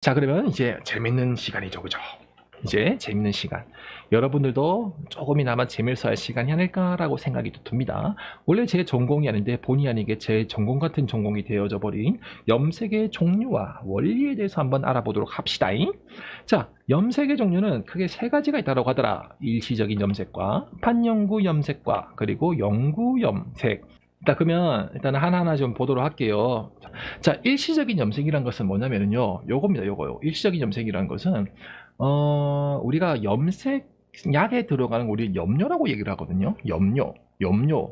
자, 그러면 이제 재밌는 시간이죠, 그죠? 이제 재밌는 시간. 여러분들도 조금이나마 재밌어 할 시간이 아닐까라고 생각이 또 듭니다. 원래 제 전공이 아닌데 본의 아니게 제 전공 같은 전공이 되어져 버린 염색의 종류와 원리에 대해서 한번 알아보도록 합시다. 자, 염색의 종류는 크게 세 가지가 있다고 하더라. 일시적인 염색과 판영구 염색과 그리고 영구 염색. 자, 그러면 일단 하나하나 좀 보도록 할게요. 자, 일시적인 염색이란 것은 뭐냐면요, 요겁니다. 요거요. 일시적인 염색이란 것은 우리가 염색약에 들어가는 거 우리 염료라고 얘기를 하거든요. 염료.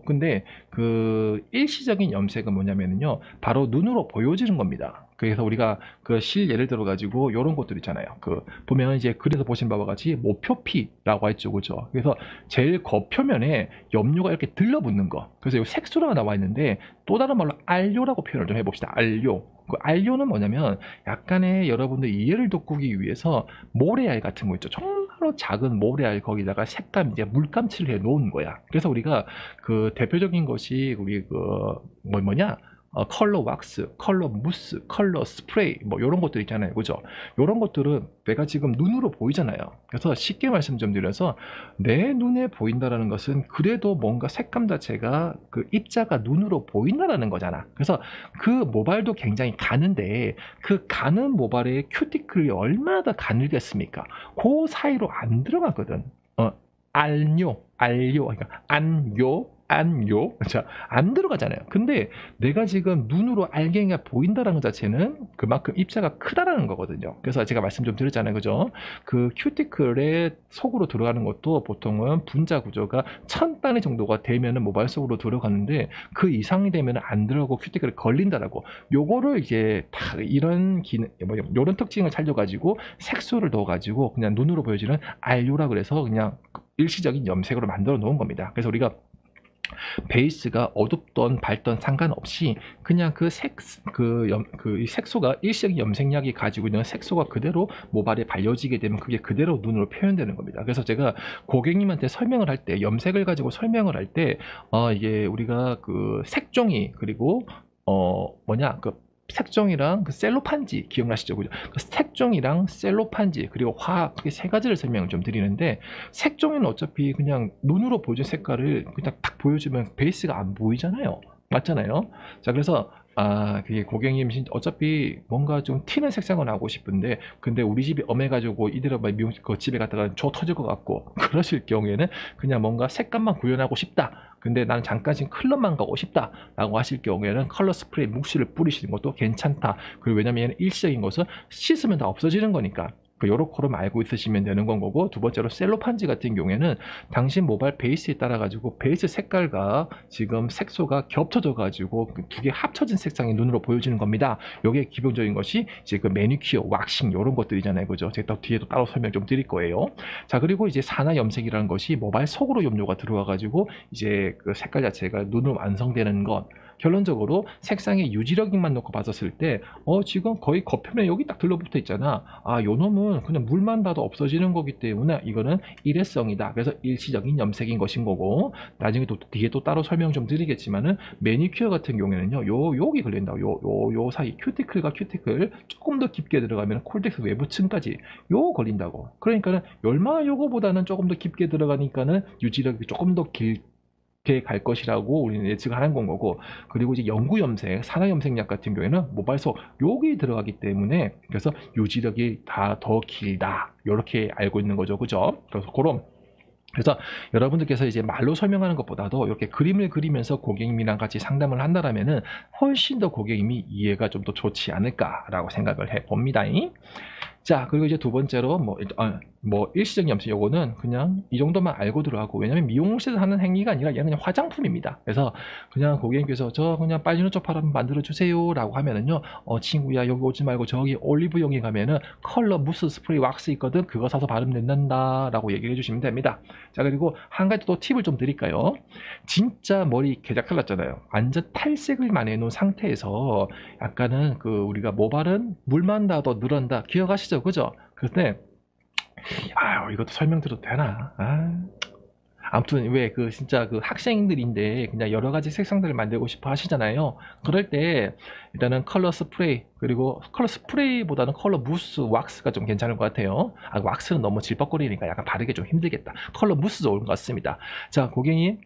근데 그 일시적인 염색은 뭐냐면요, 바로 눈으로 보여지는 겁니다. 그래서 우리가 그 예를 들어 가지고 요런 것들 있잖아요. 그 보면 이제 그래서 보신 바와 같이 모표피라고 했죠, 그죠? 그래서 제일 겉표면에 염료가 이렇게 들러붙는 거. 그래서 이 색소가 나와 있는데 또 다른 말로 알료라고 표현을 좀 해봅시다. 알료. 그 알료는 뭐냐면 약간의 여러분들 이해를 돋구기 위해서 모래알 같은 거 있죠. 정말로 작은 모래알 거기다가 색감 이제 물감칠을 해 놓은 거야. 그래서 우리가 그 대표적인 것이 우리 그 뭐냐? 컬러 왁스, 컬러 무스, 컬러 스프레이 뭐 이런 것들 있잖아요, 그죠? 이런 것들은 내가 지금 눈으로 보이잖아요. 그래서 쉽게 말씀 좀 드려서 내 눈에 보인다라는 것은 그래도 뭔가 색감 자체가 그 입자가 눈으로 보인다라는 거잖아. 그래서 그 모발도 굉장히 가는데 그 가는 모발의 큐티클이 얼마나 더 가늘겠습니까? 그 사이로 안 들어가거든. 알료, 그러니까 안요. 자, 안 들어가잖아요. 근데 내가 지금 눈으로 알갱이가 보인다는 것 자체는 그만큼 입자가 크다라는 거거든요. 그래서 제가 말씀 좀 드렸잖아요. 그죠? 그 큐티클의 속으로 들어가는 것도 보통은 분자 구조가 1000단위 정도가 되면은 모발 속으로 들어가는데 그 이상이 되면 안 들어가고 큐티클에 걸린다라고. 요거를 이제 다 이런 기능, 이런 특징을 살려가지고 색소를 넣어가지고 그냥 눈으로 보여지는 알료라 그래서 그냥 일시적인 염색으로 만들어 놓은 겁니다. 그래서 우리가 베이스가 어둡던 밝던 상관없이 그냥 그 색소가 일시적인 염색약이 가지고 있는 색소가 그대로 모발에 발려지게 되면 그게 그대로 눈으로 표현되는 겁니다. 그래서 제가 고객님한테 설명을 할 때, 염색을 가지고 설명을 할 때, 이게 우리가 그 색종이 그리고 그 색종이랑 그 셀로판지 기억나시죠? 그죠? 그 색종이랑 셀로판지 그리고 화학 이렇게 세 가지를 설명을 좀 드리는데, 색종이는 어차피 그냥 눈으로 보여준 색깔을 그냥 딱 보여주면 베이스가 안 보이잖아요. 맞잖아요. 자, 그래서 그게 고객님 어차피 뭔가 좀 튀는 색상을 하고 싶은데 근데 우리 집이 엄해가지고 이대로 막 그 집에 갔다가 저 터질 것 같고 그러실 경우에는 그냥 뭔가 색감만 구현하고 싶다. 근데 나는 잠깐 지금 클럽만 가고 싶다 라고 하실 경우에는 컬러 스프레이 묵시를 뿌리시는 것도 괜찮다. 그리고 왜냐면 일시적인 것은 씻으면 다 없어지는 거니까 요렇게로만 알고 있으시면 되는 건 거고, 두 번째로 셀로판지 같은 경우에는 당신 모발 베이스에 따라 가지고 베이스 색깔과 지금 색소가 겹쳐져 가지고 두 개 합쳐진 색상이 눈으로 보여지는 겁니다. 요게 기본적인 것이 이제 그 매니큐어, 왁싱 요런 것들이잖아요, 그죠? 제가 또 뒤에도 따로 설명 좀 드릴 거예요. 자, 그리고 이제 산화 염색이라는 것이 모발 속으로 염료가 들어와 가지고 이제 그 색깔 자체가 눈으로 완성되는 것. 결론적으로 색상의 유지력만 놓고 봤었을 때 지금 거의 겉표면에 여기 딱 들러붙어 있잖아. 요 놈은 그냥 물만 봐도 없어지는 거기 때문에 이거는 일회성이다. 그래서 일시적인 염색인 것인 거고, 나중에 또 뒤에 또 따로 설명 좀 드리겠지만은 매니큐어 같은 경우에는요, 여기 걸린다고. 요 사이 큐티클과 큐티클 조금 더 깊게 들어가면 콜텍스 외부층까지 요 걸린다고. 그러니까는 얼마나 요거보다는 조금 더 깊게 들어가니까는 유지력이 조금 더 길게 갈 것이라고 우리는 예측을 하는 건 거고, 그리고 이제 영구 염색, 산화 염색약 같은 경우에는 모발 속 여기 들어가기 때문에 그래서 유지력이 다 더 길다. 이렇게 알고 있는 거죠, 그죠? 그래서 여러분들께서 이제 말로 설명하는 것보다도 이렇게 그림을 그리면서 고객님이랑 같이 상담을 한다라면은 훨씬 더 고객님이 이해가 좀 더 좋지 않을까라고 생각을 해 봅니다. 자, 그리고 이제 두 번째로 일시적인 염색, 요거는 그냥 이 정도만 알고 들어가고, 왜냐면 미용실에서 하는 행위가 아니라 얘는 그냥 화장품입니다. 그래서 그냥 고객님께서 저 그냥 빠지는 쪽 파란 만들어 주세요 라고 하면은요, 친구야 여기 오지 말고 저기 올리브영에 가면은 컬러 무스 스프레이 왁스 있거든, 그거 사서 바르면 된다 라고 얘기를 해주시면 됩니다. 자, 그리고 한 가지 또 팁을 좀 드릴까요? 진짜 머리 개작살 났잖아요. 완전 탈색을만 해놓은 상태에서 약간은 그 우리가 모발은 물만 닿아도 늘어난다 기억하시죠? 그죠? 근데 이것도 설명드려도 되나? 아무튼 왜 그 진짜 그 학생들인데 그냥 여러 가지 색상들을 만들고 싶어 하시잖아요. 그럴 때 일단은 컬러 스프레이, 그리고 컬러 스프레이보다는 컬러 무스, 왁스가 좀 괜찮을 것 같아요. 아, 왁스는 너무 질퍽거리니까 약간 바르기 좀 힘들겠다. 컬러 무스 좋은 것 같습니다. 자, 고객님,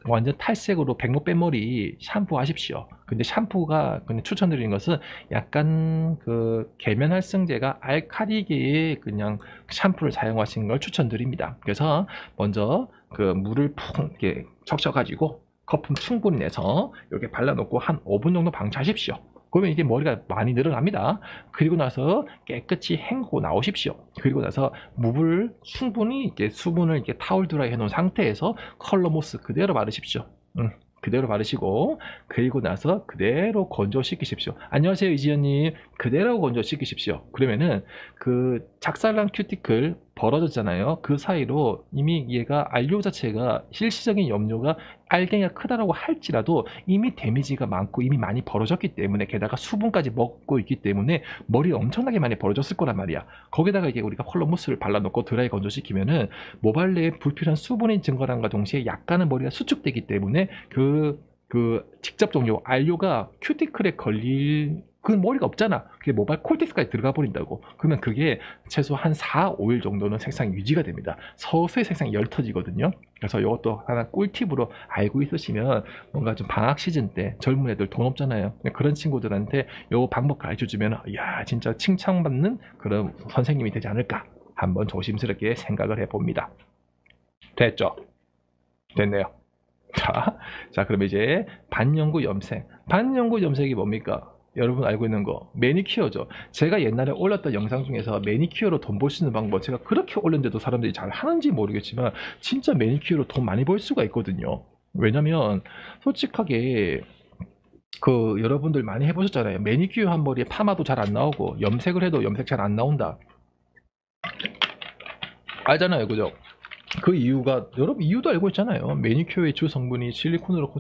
완전 탈색으로 백모 뺀머리 샴푸 하십시오. 근데 샴푸가 그냥 추천드리는 것은 약간 그 계면 활성제가 알카리계의 그냥 샴푸를 사용하시는 걸 추천드립니다. 그래서 먼저 그 물을 푹 이렇게 적셔가지고 거품 충분히 내서 이렇게 발라놓고 한 5분 정도 방치하십시오. 그러면 이게 머리가 많이 늘어납니다. 그리고 나서 깨끗이 헹구고 나오십시오. 그리고 나서 물을 충분히 이렇게 수분을 이렇게 타올 드라이 해놓은 상태에서 컬러 모스 그대로 바르십시오. 그대로 바르시고, 그리고 나서 그대로 건조시키십시오. 안녕하세요, 이지연님. 그대로 건조시키십시오. 그러면은 그 작살난 큐티클 벌어졌잖아요. 그 사이로 이미 얘가 알료 자체가 일시적인 염료가 알갱이가 크다라고 할지라도 이미 데미지가 많고 이미 많이 벌어졌기 때문에, 게다가 수분까지 먹고 있기 때문에 머리 엄청나게 많이 벌어졌을 거란 말이야. 거기다가 이게 우리가 컬러 무스를 발라놓고 드라이 건조시키면은 모발 내에 불필요한 수분이 증가함과 동시에 약간은 머리가 수축되기 때문에 직접적으로 알료가 큐티클에 걸릴 그 머리가 없잖아. 그게 모발 콜텍스까지 들어가 버린다고. 그러면 그게 최소 한 4, 5일 정도는 색상이 유지가 됩니다. 서서히 색상이 옅어지거든요. 그래서 이것도 하나 꿀팁으로 알고 있으시면 뭔가 좀 방학 시즌 때 젊은 애들 돈 없잖아요. 그런 친구들한테 이 방법 가르쳐주면 야, 진짜 칭찬받는 그런 선생님이 되지 않을까. 한번 조심스럽게 생각을 해봅니다. 됐죠? 됐네요. 자, 그럼 이제 반영구 염색. 반영구 염색이 뭡니까? 여러분 알고 있는 거 매니큐어죠. 제가 옛날에 올렸던 영상 중에서 매니큐어로 돈 벌 수 있는 방법, 제가 그렇게 올렸는데도 사람들이 잘 하는지 모르겠지만 진짜 매니큐어로 돈 많이 벌 수가 있거든요. 왜냐면 솔직하게 그 여러분들 많이 해보셨잖아요. 매니큐어 한 머리에 파마도 잘 안 나오고 염색을 해도 염색 잘 안 나온다 알잖아요, 그죠? 그 이유가 여러분 이유도 알고 있잖아요. 매니큐어의 주 성분이 실리콘으로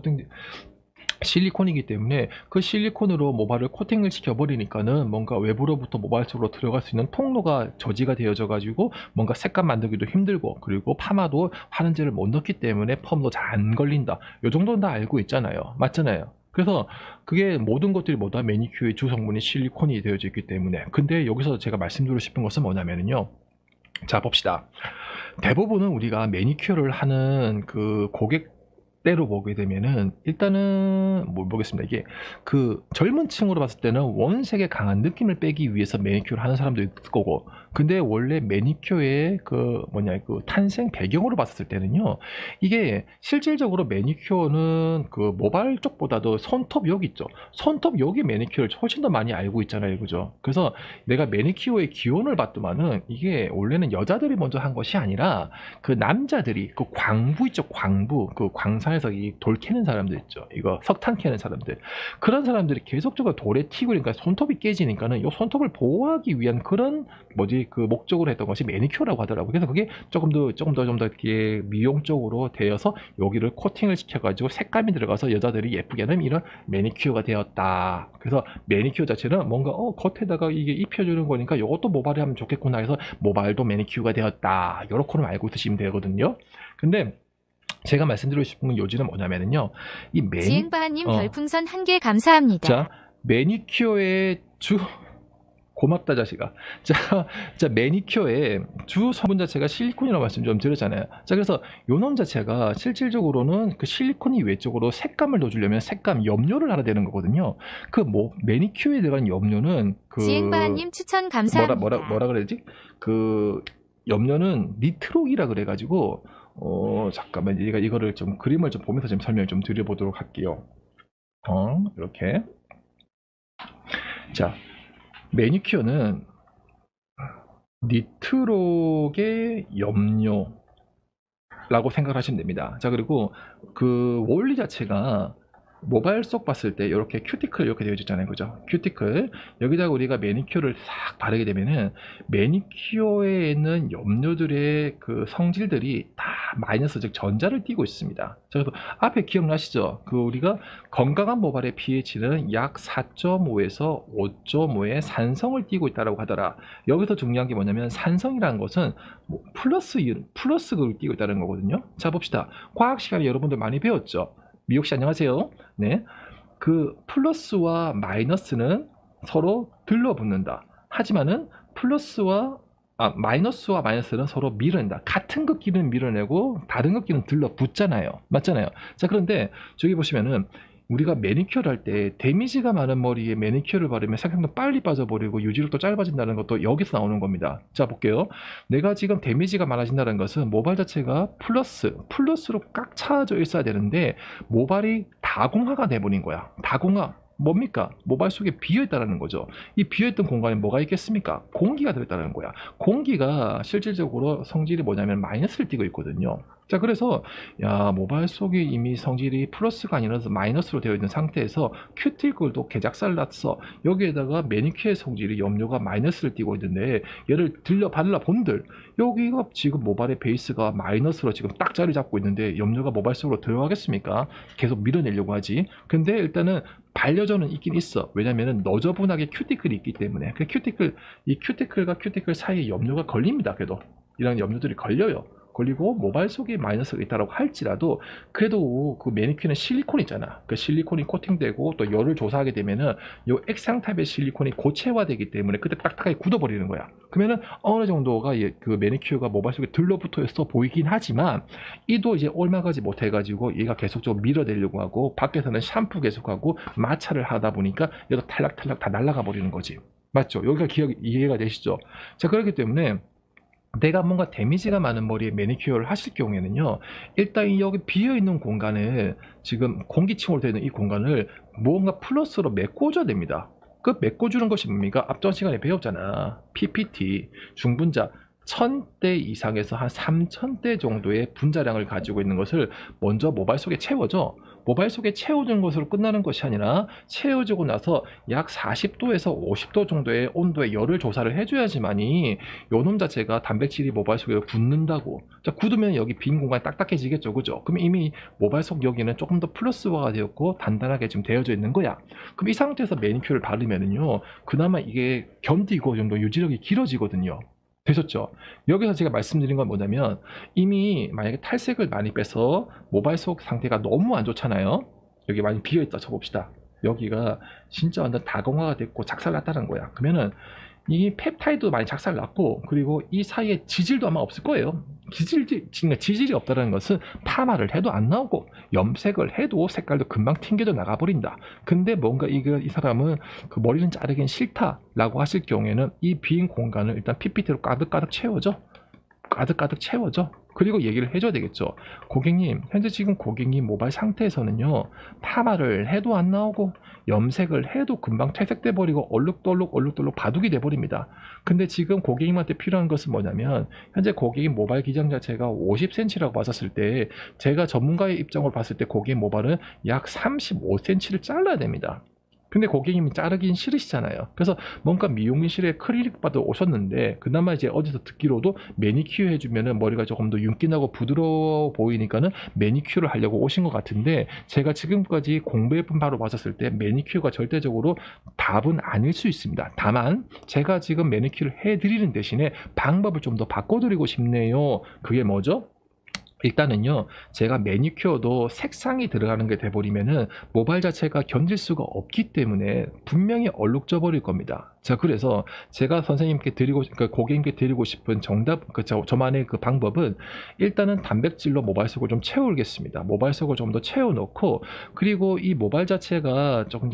실리콘이기 때문에 그 실리콘으로 모발을 코팅을 시켜버리니까는 뭔가 외부로부터 모발 속으로 들어갈 수 있는 통로가 저지가 되어져 가지고 뭔가 색감 만들기도 힘들고, 그리고 파마도 화른제를 못 넣기 때문에 펌도 잘 안 걸린다. 요 정도는 다 알고 있잖아요. 맞잖아요. 그래서 그게 모든 것들이 모두 다 매니큐어의 주 성분이 실리콘이 되어져 있기 때문에. 근데 여기서 제가 말씀드리고 싶은 것은 뭐냐면요. 자, 봅시다. 대부분은 우리가 매니큐어를 하는 그 고객대로 보게 되면은 일단은 뭘 보겠습니다. 이게 그 젊은 층으로 봤을 때는 원색의 강한 느낌을 빼기 위해서 매니큐어를 하는 사람도 있을 거고, 근데 원래 매니큐어의 그 뭐냐 그 탄생 배경으로 봤을 때는요, 이게 실질적으로 매니큐어는 그 모발 쪽보다도 손톱 여기 있죠. 손톱 여기 매니큐어를 훨씬 더 많이 알고 있잖아요, 그죠? 그래서 내가 매니큐어의 기원을 봤더만은 이게 원래는 여자들이 먼저 한 것이 아니라 그 남자들이 그 광부 있죠, 광부. 그 광산에서 이 돌 캐는 사람들 있죠, 이거 석탄 캐는 사람들. 그런 사람들이 계속적으로 돌에 튀고, 그러니까 손톱이 깨지니까는 이 손톱을 보호하기 위한 그런 뭐지 그 목적으로 했던 것이 매니큐어라고 하더라고요. 그래서 그게 좀 더 이렇게 미용적으로 되어서 여기를 코팅을 시켜가지고 색감이 들어가서 여자들이 예쁘게 하는 이런 매니큐어가 되었다. 그래서 매니큐어 자체는 뭔가 겉에다가 이게 입혀주는 거니까 이것도 모발에 하면 좋겠구나 해서 모발도 매니큐어가 되었다. 요렇게는 알고 있으시면 되거든요. 근데 제가 말씀드리고 싶은 건 요지는 뭐냐면은요, 이 지행바하님 별풍선 1개 감사합니다. 자, 매니큐어의 고맙다 자식아. 자, 매니큐어의 주 성분 자체가 실리콘이라고 말씀 좀 드렸잖아요. 자, 그래서 요놈 자체가 실질적으로는 그 실리콘이 외적으로 색감을 넣어주려면 색감 염료를 하나 되는 거거든요. 그 매니큐어에 들어간 염료는 그 지행바하님 추천 감사합니다. 뭐라 그래야지? 그 염료는 니트록이라 그래가지고 잠깐만, 이거를 좀 그림을 좀 보면서 좀 설명을 좀 드려보도록 할게요. 이렇게. 자, 매니큐어는 니트록의 염료라고 생각하시면 됩니다. 자, 그리고 그 원리 자체가 모바일 속 봤을 때 이렇게 큐티클 이렇게 되어 있잖아요, 그죠? 큐티클 여기다가 우리가 매니큐어를 싹 바르게 되면은 매니큐어에 있는 염료들의 그 성질들이 다 마이너스, 즉 전자를 띠고 있습니다. 자, 그래서 앞에 기억나시죠? 그 우리가 건강한 모발의 pH는 약 4.5에서 5.5의 산성을 띠고 있다라고 하더라. 여기서 중요한 게 뭐냐면 산성이라는 것은 뭐 플러스를 띠고 있다는 거거든요. 자, 봅시다. 과학 시간에 여러분들 많이 배웠죠? 미옥 씨 안녕하세요. 네. 그 플러스와 마이너스는 서로 들러붙는다. 하지만은 마이너스와 마이너스는 서로 밀어낸다. 같은 것끼리는 밀어내고 다른 것끼리는 들러붙잖아요. 맞잖아요. 자, 그런데 저기 보시면은 우리가 매니큐어를 할 때 데미지가 많은 머리에 매니큐어를 바르면 색상도 빨리 빠져버리고 유지력도 짧아진다는 것도 여기서 나오는 겁니다. 자, 볼게요. 내가 지금 데미지가 많아진다는 것은 모발 자체가 플러스로 꽉 차져 있어야 되는데 모발이 다공화가 돼버린 거야. 다공화. 뭡니까? 모발 속에 비어있다는 거죠. 이 비어있던 공간에 뭐가 있겠습니까? 공기가 들어있다는 거야. 공기가 실질적으로 성질이 뭐냐면 마이너스를 띠고 있거든요. 자, 그래서 모발 속에 이미 성질이 플러스가 아니라 마이너스로 되어 있는 상태에서 큐티클도 개작살났어. 여기에다가 매니큐어의 성질이 염료가 마이너스를 띠고 있는데 얘를 발라 본들 여기가 지금 모발의 베이스가 마이너스로 지금 딱 자리 잡고 있는데 염료가 모발 속으로 들어가겠습니까? 계속 밀어내려고 하지. 근데 일단은 반려전은 있긴 있어. 왜냐면은 너저분하게 큐티클이 있기 때문에. 이 큐티클과 큐티클 사이에 염료가 걸립니다. 그래도 이런 염료들이 걸려요. 걸리고 모발 속에 마이너스가 있다고 할지라도 그래도 그 매니큐어는 실리콘 있잖아. 그 실리콘이 코팅되고 또 열을 조사하게 되면은 요 액상 타입의 실리콘이 고체화되기 때문에 그때 딱딱하게 굳어버리는 거야. 그러면은 어느 정도가 그 매니큐어가 모발 속에 들러붙어 있어 보이긴 하지만 이도 이제 올라가지 못해가지고 얘가 계속적으로 밀어내려고 하고 밖에서는 샴푸 계속하고 마찰을 하다 보니까 얘도 탈락탈락 다 날아가 버리는 거지. 맞죠? 여기가 이해가 되시죠? 자, 그렇기 때문에 내가 뭔가 데미지가 많은 머리에 매니큐어를 하실 경우에는요, 일단 여기 비어있는 공간을 지금 공기층으로 되어 있는 이 공간을 뭔가 플러스로 메꿔줘야 됩니다. 그 메꿔주는 것이 뭡니까? 앞전 시간에 배웠잖아. PPT 중분자 1000대 이상에서 한 3000대 정도의 분자량을 가지고 있는 것을 먼저 모발 속에 채워줘. 모발 속에 채워주는 것으로 끝나는 것이 아니라 채워주고 나서 약 40도에서 50도 정도의 온도의 열을 조사를 해줘야지만이 요놈 자체가 단백질이 모발 속에 굳는다고. 자, 굳으면 여기 빈 공간이 딱딱해지겠죠, 그죠? 그럼 이미 모발 속 여기는 조금 더 플러스화가 되었고 단단하게 지금 되어져 있는 거야. 그럼 이 상태에서 매니큐어를 바르면은요, 그나마 이게 견디고 좀 더 유지력이 길어지거든요. 되셨죠? 여기서 제가 말씀드린 건 뭐냐면 이미 만약에 탈색을 많이 빼서 모발 속 상태가 너무 안 좋잖아요. 여기 많이 비어있다 쳐봅시다. 여기가 진짜 완전 다공화가 됐고 작살났다는 거야. 그러면은 이 펩타이드도 많이 작살났고 그리고 이 사이에 지질도 아마 없을 거예요. 지질이 없다는 것은 파마를 해도 안 나오고 염색을 해도 색깔도 금방 튕겨져 나가버린다. 근데 뭔가 이 사람은 그 머리는 자르긴 싫다라고 하실 경우에는 이 빈 공간을 일단 PPT로 가득가득 채워줘. 가득가득 채워져. 그리고 얘기를 해줘야 되겠죠. 고객님, 현재 지금 고객님 모발 상태에서는요, 파마를 해도 안 나오고 염색을 해도 금방 퇴색돼 버리고 얼룩덜룩 바둑이 돼 버립니다. 근데 지금 고객님한테 필요한 것은 뭐냐면 현재 고객님 모발 기장 자체가 50cm라고 봤었을 때 제가 전문가의 입장으로 봤을 때 고객님 모발은 약 35cm를 잘라야 됩니다. 근데 고객님이 자르긴 싫으시잖아요. 그래서 뭔가 미용실에 클리닉 받아 오셨는데 그나마 이제 어디서 듣기로도 매니큐어 해주면은 머리가 조금 더 윤기나고 부드러워 보이니까는 매니큐어를 하려고 오신 것 같은데 제가 지금까지 공부해본 바로 봤었을 때 매니큐어가 절대적으로 답은 아닐 수 있습니다. 다만 제가 지금 매니큐어를 해드리는 대신에 방법을 좀 더 바꿔드리고 싶네요. 그게 뭐죠? 일단은요, 제가 매니큐어도 색상이 들어가는 게 돼버리면은 모발 자체가 견딜 수가 없기 때문에 분명히 얼룩져 버릴 겁니다. 자, 그래서 제가 선생님께 고객님께 드리고 싶은 저만의 그 방법은 일단은 단백질로 모발 속을 좀 채우겠습니다. 모발 속을 좀 더 채워놓고 그리고 이 모발 자체가 조금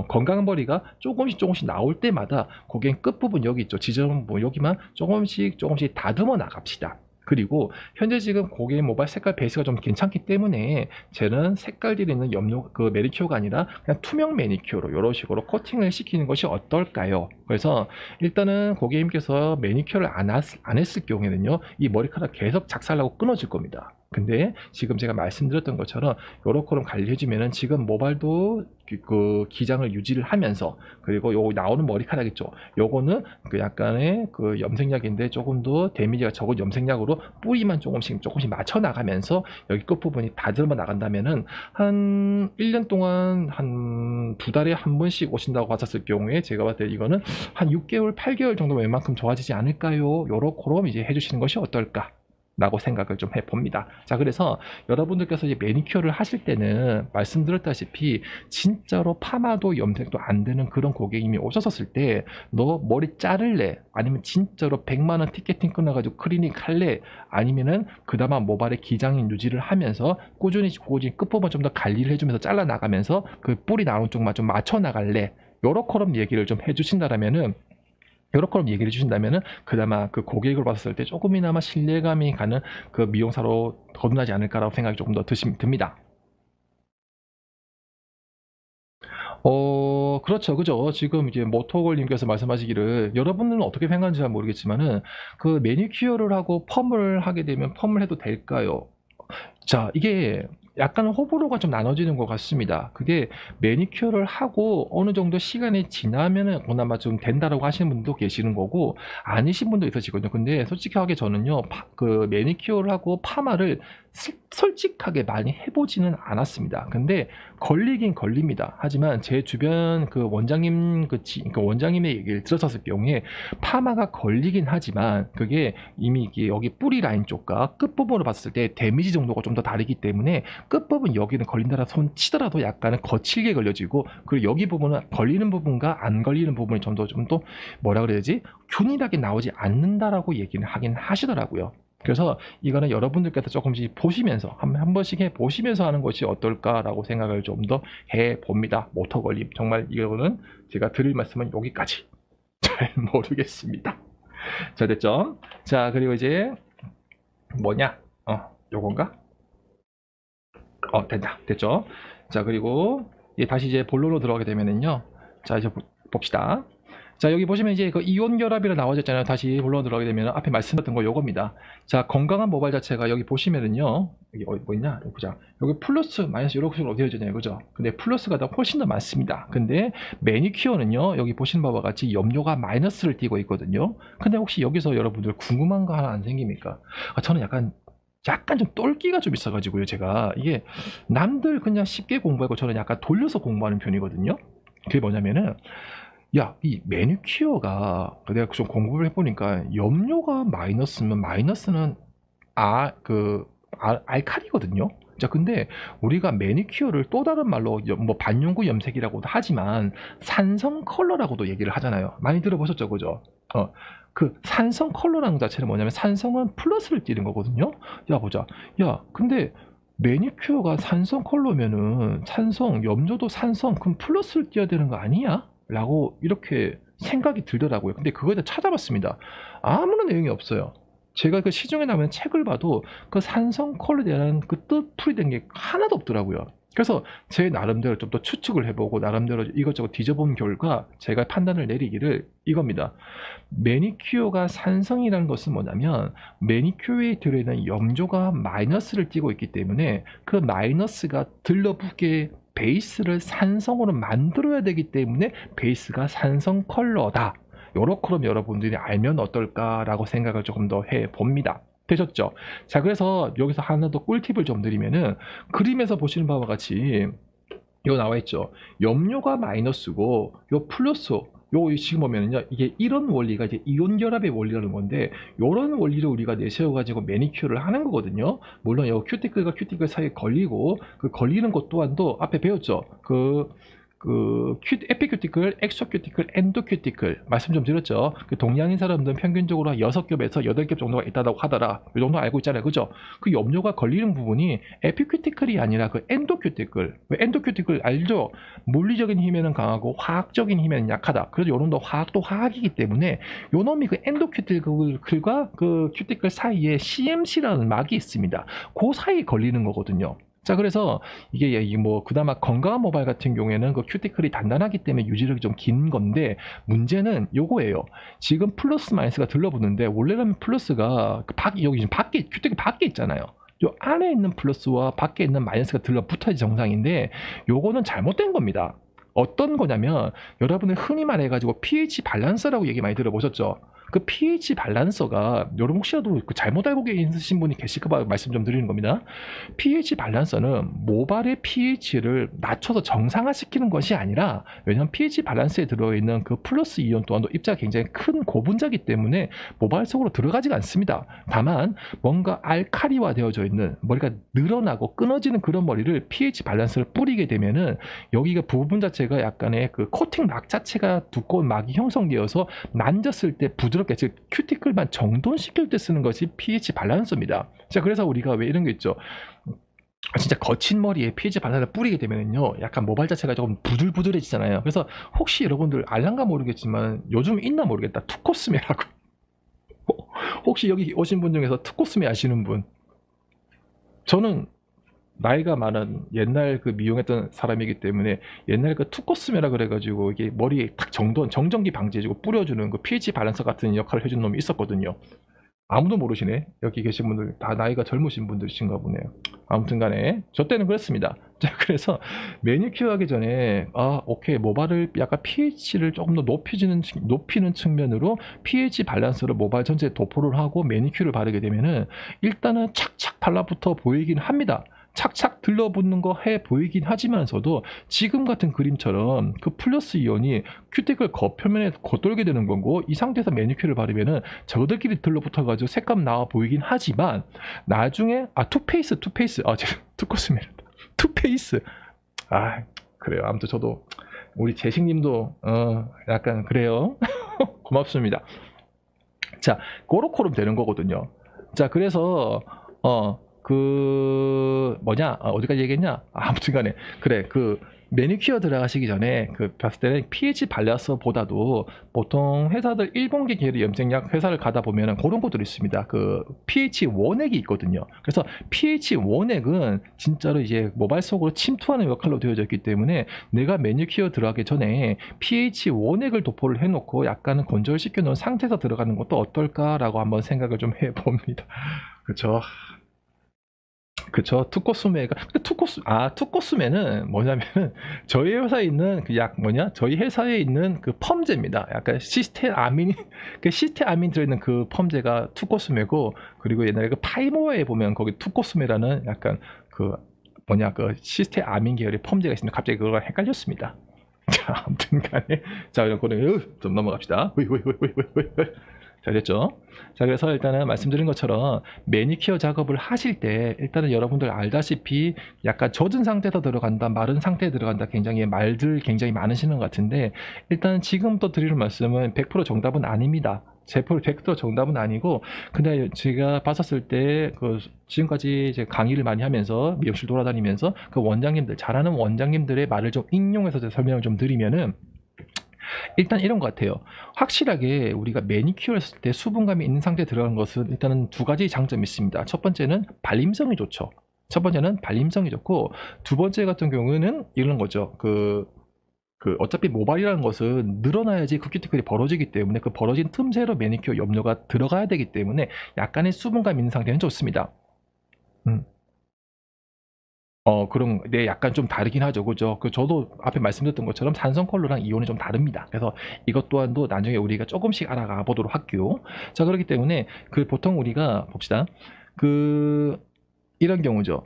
건강한 머리가 조금씩 나올 때마다 고객님 끝부분 여기 있죠. 지점 여기만 조금씩 다듬어 나갑시다. 그리고 현재 지금 고객의 모발 색깔 베이스가 좀 괜찮기 때문에 쟤는 색깔들이 있는 매니큐어가 아니라 그냥 투명 매니큐어로 이런 식으로 코팅을 시키는 것이 어떨까요? 그래서 일단은 고객님께서 매니큐어를 안 했을 경우에는요, 이 머리카락 계속 작살나고 끊어질 겁니다. 근데 지금 제가 말씀드렸던 것처럼 요렇게 관리해주면은 지금 모발도 그 기장을 유지를 하면서, 그리고 요 나오는 머리카락 있죠, 요거는 그 약간의 그 염색약인데 조금 더 데미지가 적은 염색약으로 뿌리만 조금씩 맞춰 나가면서 여기 끝부분이 다듬어 나간다면은 한 1년 동안 한 2달에 한 번씩 오신다고 봤었을 경우에 제가 봤을 때 이거는 한 6개월 8개월 정도 웬만큼 좋아지지 않을까요? 요렇게 이제 해주시는 것이 어떨까 라고 생각을 좀 해봅니다. 자, 그래서 여러분들께서 이제 매니큐어를 하실 때는 말씀드렸다시피 진짜로 파마도 염색도 안 되는 그런 고객님이 오셨을 때 너 머리 자를래? 아니면 진짜로 100만원 티켓팅 끊어가지고 클리닉 할래? 아니면은 그나마 모발의 기장인 유지를 하면서 꾸준히 끝부분 좀 더 관리를 해주면서 잘라나가면서 그 뿌리 나오는 쪽만 좀 맞춰 나갈래? 요렇게 얘기를 좀 해주신다라면은, 요렇게 얘기를 해주신다면은 그나마 그 고객을 봤을 때 조금이나마 신뢰감이 가는 그 미용사로 거듭나지 않을까라고 생각이 조금 더 듭니다. 그렇죠. 그죠. 지금 이제 모토골님께서 말씀하시기를, 여러분들은 어떻게 생각하는지 잘 모르겠지만은, 그 매니큐어를 하고 펌을 하게 되면 펌을 해도 될까요? 자, 이게 약간 호불호가 좀 나눠지는 것 같습니다. 그게 매니큐어를 하고 어느 정도 시간이 지나면은 그나마 좀 된다라고 하시는 분도 계시는 거고, 아니신 분도 있으시거든요. 근데 솔직하게 저는요, 그 매니큐어를 하고 파마를 솔직하게 많이 해보지는 않았습니다. 근데 걸리긴 걸립니다. 하지만 제 주변 그 원장님 그 원장님의 얘기를 들었었을 경우에 파마가 걸리긴 하지만 그게 이미 이게 여기 뿌리 라인 쪽과 끝부분으로 봤을 때 데미지 정도가 좀 더 다르기 때문에 끝부분 여기는 걸린다라 손 치더라도 약간은 거칠게 걸려지고, 그리고 여기 부분은 걸리는 부분과 안 걸리는 부분이 좀 더 뭐라 그래야지, 균일하게 나오지 않는다라고 얘기를 하긴 하시더라고요. 그래서 이거는 여러분들께서 조금씩 보시면서 한 번씩 해 보시면서 하는 것이 어떨까라고 생각을 좀 더 해 봅니다. 모터 걸림, 정말 이거는 제가 드릴 말씀은 여기까지. 잘 모르겠습니다. 자, 됐죠? 자, 그리고 이제 뭐냐? 요건가? 된다. 됐죠? 자, 그리고 다시 이제 본론으로 들어가게 되면은요. 자, 이제 봅시다. 자, 여기 보시면 이제 그 이온 결합이라 나와졌잖아요. 다시 본론 들어가게 되면 앞에 말씀드렸던 거 요겁니다. 자, 건강한 모발 자체가 여기 보시면은요. 여기 뭐 있냐? 여기 보자. 여기 플러스 마이너스 이렇게 식으로 되어지잖아요. 그죠? 근데 플러스가 더 훨씬 더 많습니다. 근데 매니큐어는요. 여기 보시는 바와 같이 염료가 마이너스를 띠고 있거든요. 근데 혹시 여기서 여러분들 궁금한 거 하나 안 생깁니까? 저는 약간 좀 똘끼가 좀 있어가지고요. 제가 이게 남들 그냥 쉽게 공부하고 저는 약간 돌려서 공부하는 편이거든요. 그게 뭐냐면은, 야, 이 매니큐어가 내가 좀 공부를 해보니까 염료가 마이너스면 마이너스는 알칼리거든요. 자, 근데 우리가 매니큐어를 또 다른 말로 뭐 반영구 염색이라고도 하지만 산성 컬러라고도 얘기를 하잖아요. 많이 들어보셨죠, 그죠? 그 산성 컬러라는 것 자체는 뭐냐면 산성은 플러스를 띠는 거거든요. 야, 보자. 야, 근데 매니큐어가 산성 컬러면은 산성, 염료도 산성, 그럼 플러스를 띄어야 되는 거 아니야? 라고 이렇게 생각이 들더라고요. 근데 그거에 대해 찾아봤습니다. 아무런 내용이 없어요. 제가 그 시중에 나오는 책을 봐도 그 산성 컬러에 대한 그 뜻풀이 된 게 하나도 없더라고요. 그래서 제 나름대로 좀 더 추측을 해보고 나름대로 이것저것 뒤져본 결과 제가 판단을 내리기를 이겁니다. 매니큐어가 산성이라는 것은 뭐냐면 매니큐어에 들어있는 염료가 마이너스를 띠고 있기 때문에 그 마이너스가 들러붙게 베이스를 산성으로 만들어야 되기 때문에 베이스가 산성 컬러다. 요렇게 여러분들이 알면 어떨까라고 생각을 조금 더 해봅니다. 되셨죠? 자, 그래서 여기서 하나 더 꿀팁을 좀 드리면은, 그림에서 보시는 바와 같이 이거 나와 있죠. 염료가 마이너스고 요 플러스, 요 지금 보면은요, 이게 이런 원리가 이제 이온 결합의 원리라는 건데, 요런 원리를 우리가 내세워 가지고 매니큐어를 하는 거거든요. 물론 요 큐티클과 큐티클 사이에 걸리고, 그 걸리는 것 또한도 앞에 배웠죠. 에피큐티클, 엑소큐티클, 엔도큐티클 말씀 좀 드렸죠. 그 동양인 사람들은 평균적으로 6겹에서 8겹 정도가 있다고 하더라. 이 정도 알고 있잖아요. 그죠? 그 염료가 걸리는 부분이 에피큐티클이 아니라 그 엔도큐티클. 왜 엔도큐티클 알죠? 물리적인 힘에는 강하고 화학적인 힘에는 약하다. 그래서 요놈도 화학도 화학이기 때문에 요놈이 그 엔도큐티클과 그 큐티클 사이에 CMC라는 막이 있습니다. 그 사이에 걸리는 거거든요. 자, 그래서 이게 뭐 그나마 건강한 모발 같은 경우에는 그 큐티클이 단단하기 때문에 유지력이 좀 긴 건데, 문제는 요거예요. 지금 플러스 마이너스가 들러붙는데 원래라면 플러스가 여기 밖에 큐티클 밖에 있잖아요. 요 안에 있는 플러스와 밖에 있는 마이너스가 들러붙어야지 정상인데 요거는 잘못된 겁니다. 어떤 거냐면 여러분은 흔히 말해가지고 pH 밸런서라고 얘기 많이 들어보셨죠? 그 pH 밸런서가 여러분 혹시라도 잘못 알고 계신 분이 계실까봐 말씀 좀 드리는 겁니다. pH 밸런서는 모발의 pH를 낮춰서 정상화시키는 것이 아니라, 왜냐하면 pH 밸런스에 들어있는 그 플러스 이온 또한도 입자가 굉장히 큰 고분자이기 때문에 모발 속으로 들어가지가 않습니다. 다만 뭔가 알카리화 되어져 있는 머리가 늘어나고 끊어지는 그런 머리를 pH 밸런스를 뿌리게 되면은 여기가 부분 자체가 약간의 그 코팅 막 자체가 두꺼운 막이 형성되어서 만졌을 때 부드럽게, 즉 큐티클만 정돈시킬 때 쓰는 것이 pH 밸런서입니다. 자, 그래서 우리가 왜 이런 게 있죠? 진짜 거친 머리에 pH 밸런서를 뿌리게 되면요, 약간 모발 자체가 조금 부들부들해지잖아요. 그래서 혹시 여러분들 알란가 모르겠지만 요즘 있나 모르겠다, 투코스메라고. 혹시 여기 오신 분 중에서 투코스메 아시는 분? 저는 나이가 많은 옛날 그 미용했던 사람이기 때문에 옛날 그 투코스메라 그래가지고 이게 머리에 탁 정전기 방지해주고 뿌려주는 그 pH 밸런서 같은 역할을 해준 놈이 있었거든요. 아무도 모르시네. 여기 계신 분들 다 나이가 젊으신 분들이신가 보네요. 아무튼 간에 저 때는 그랬습니다. 자, 그래서 매니큐어 하기 전에 오케이, 모발을 약간 pH를 조금 더 높이는 측면으로 pH 밸런스를 모발 전체에 도포를 하고 매니큐어를 바르게 되면은 일단은 착착 달라붙어 보이긴 합니다. 착착 들러붙는 거 해 보이긴 하지만서도 지금 같은 그림처럼 그 플러스 이온이 큐티클 겉표면에 겉돌게 되는 거고, 이 상태에서 매니큐어를 바르면은 저들끼리 들러붙어 가지고 색감 나와 보이긴 하지만 나중에 투페이스 투코스메라 투페이스 그래요. 아무튼 저도 우리 재식님도 약간 그래요. 고맙습니다. 자, 고로코름 되는 거거든요. 자, 그래서 어디까지 얘기했냐? 아무튼 간에 그래, 그 매니큐어 들어가시기 전에 그 봤을 때는 pH 밸런서보다도 보통 회사들 일본계 계열의 염색약 회사를 가다 보면은 그런 것들이 있습니다. 그 pH 원액이 있거든요. 그래서 pH 원액은 진짜로 이제 모발 속으로 침투하는 역할로 되어져 있기 때문에 내가 매니큐어 들어가기 전에 pH 원액을 도포를 해놓고 약간은 건조시켜 놓은 상태에서 들어가는 것도 어떨까라고 한번 생각을 좀 해봅니다. 그쵸. 투코스메가, 투코스메는 뭐냐면은, 저희 회사에 있는 저희 회사에 있는 그 펌제입니다. 약간 시스테아민 들어있는 그 펌제가 투코스메고, 그리고 옛날에 그 파이모어에 보면 거기 투코스메라는 약간 그 시스테아민 계열의 펌제가 있습니다. 갑자기 그거가 헷갈렸습니다. 자, 아무튼 간에. 자, 이런 거는 좀 넘어갑시다. 자, 됐죠? 자, 그래서 일단은 말씀드린 것처럼 매니큐어 작업을 하실 때 일단은 여러분들 알다시피 약간 젖은 상태에서 들어간다, 마른 상태에 들어간다, 말들 굉장히 많으시는 것 같은데, 일단 지금부터 드리는 말씀은 100% 정답은 아닙니다. 100% 정답은 아니고, 근데 제가 봤었을 때 지금까지 이제 강의를 많이 하면서 미용실 돌아다니면서 그 원장님들, 잘하는 원장님들의 말을 좀 인용해서 설명을 좀 드리면은, 일단 이런 것 같아요. 확실하게 우리가 매니큐어 했을 때 수분감이 있는 상태에 들어가는 것은 일단은 두 가지 장점이 있습니다. 첫 번째는 발림성이 좋죠. 좋고, 두 번째 같은 경우는 이런 거죠. 어차피 모발이라는 것은 늘어나야지 그 큐티클이 벌어지기 때문에 그 벌어진 틈새로 매니큐어 염료가 들어가야 되기 때문에 약간의 수분감 있는 상태는 좋습니다. 약간 좀 다르긴 하죠. 그죠? 저도 앞에 말씀드렸던 것처럼 산성 컬러랑 이온이 좀 다릅니다. 그래서 이것 또한도 나중에 우리가 조금씩 알아가 보도록 할게요. 자, 그렇기 때문에 보통 우리가 봅시다. 이런 경우죠.